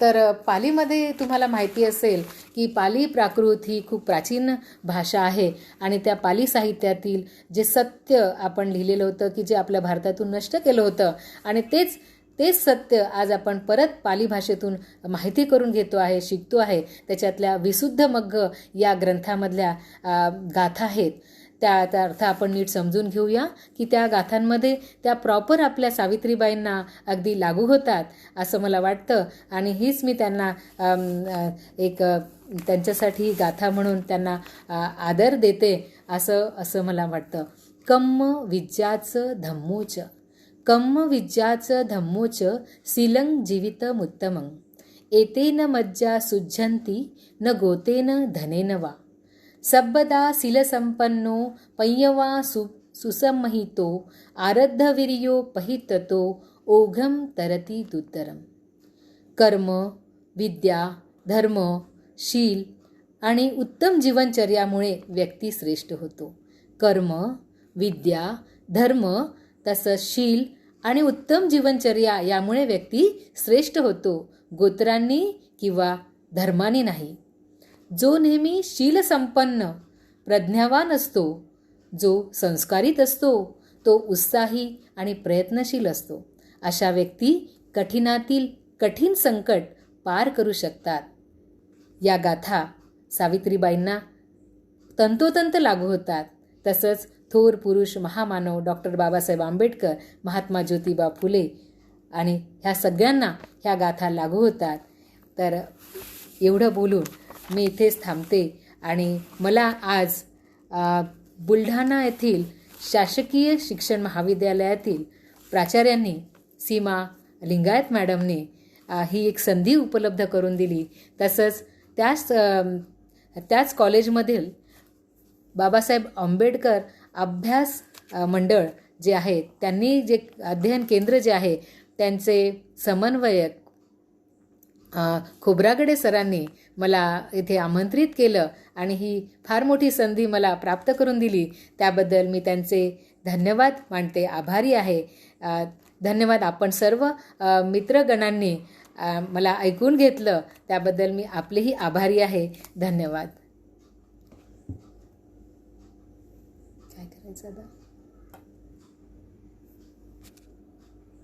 तर पालीमध्ये तुम्हाला माहिती असेल की पाली प्राकृत ही खूप प्राचीन भाषा आहे आणि त्या पाली साहित्यातील जे सत्य आपण लिहिलेलं होतं की जे आपल्या भारतातून नष्ट केलं होतं आणि तेच सत्य आज आपण परत पाली भाषेतून माहिती करून घेतो आहे, शिकतो आहे. त्याच्यातल्या विशुद्ध मग्ग या ग्रंथामधल्या गाथा आहेत. त्या अर्थ आपण नीट समजून घेऊया की त्या गाथांमध्ये त्या प्रॉपर आपल्या सावित्रीबाईंना अगदी लागू होतात असं मला वाटतं आणि हीच मी त्यांना एक त्यांच्यासाठी गाथा म्हणून त्यांना आदर देते असं मला वाटतं. कम्म विज्जाचं धम्मोच सीलं जीवितमुत्तमं एतेन मज्जा सुज्जन्ति न गोतेन धनेन वा सब्बदा सीलसंपन्नो पय्यवा सुसंमहितो आरद्धवीर्यो पहिततो ओघं तरती दुत्तरम. कर्म, विद्या, धर्म, शील आणि उत्तम जीवनचर्यामुळे व्यक्ती श्रेष्ठ होतो. कर्म, विद्या, धर्म तसंच शील आणि उत्तम जीवनचर्या यामुळे व्यक्ती श्रेष्ठ होतो, गोत्रांनी किंवा धर्माने नाही. जो नेहमी शीलसंपन्न प्रज्ञावान असतो, जो संस्कारित असतो, तो उत्साही आणि प्रयत्नशील असतो. अशा व्यक्ती कठीणातील कठीण संकट पार करू शकतात. या गाथा सावित्रीबाईंना तंतोतंत लागू होतात. तसंच थोर पुरुष महामानव डॉक्टर बाबासाहेब आंबेडकर, महात्मा ज्योतिबा फुले आणि ह्या सगळ्यांना ह्या गाथा लागू होतात. तर एवढं बोलून मी इथेच थांबते आणि मला आज बुलढाणा येथील शासकीय शिक्षण महाविद्यालयातील प्राचार्यांनी, सीमा लिंगायत मॅडमने ही एक संधी उपलब्ध करून दिली. तसंच त्याच कॉलेजमधील बाबासाहेब आंबेडकर अभ्यास मंडळ जे आहे, त्यांनी जे अध्ययन केंद्र जे आहे त्यांचे समन्वयक खोब्रागडे सरांनी मला इथे आमंत्रित केलं आणि ही फार मोठी संधी मला प्राप्त करून दिली. त्याबद्दल मी त्यांचे धन्यवाद मानते, आभारी आहे. धन्यवाद. आपण सर्व मित्रगणांनी मला ऐकून घेतलं त्याबद्दल मी आपलेही आभारी आहे. धन्यवाद. काय करायचं आता?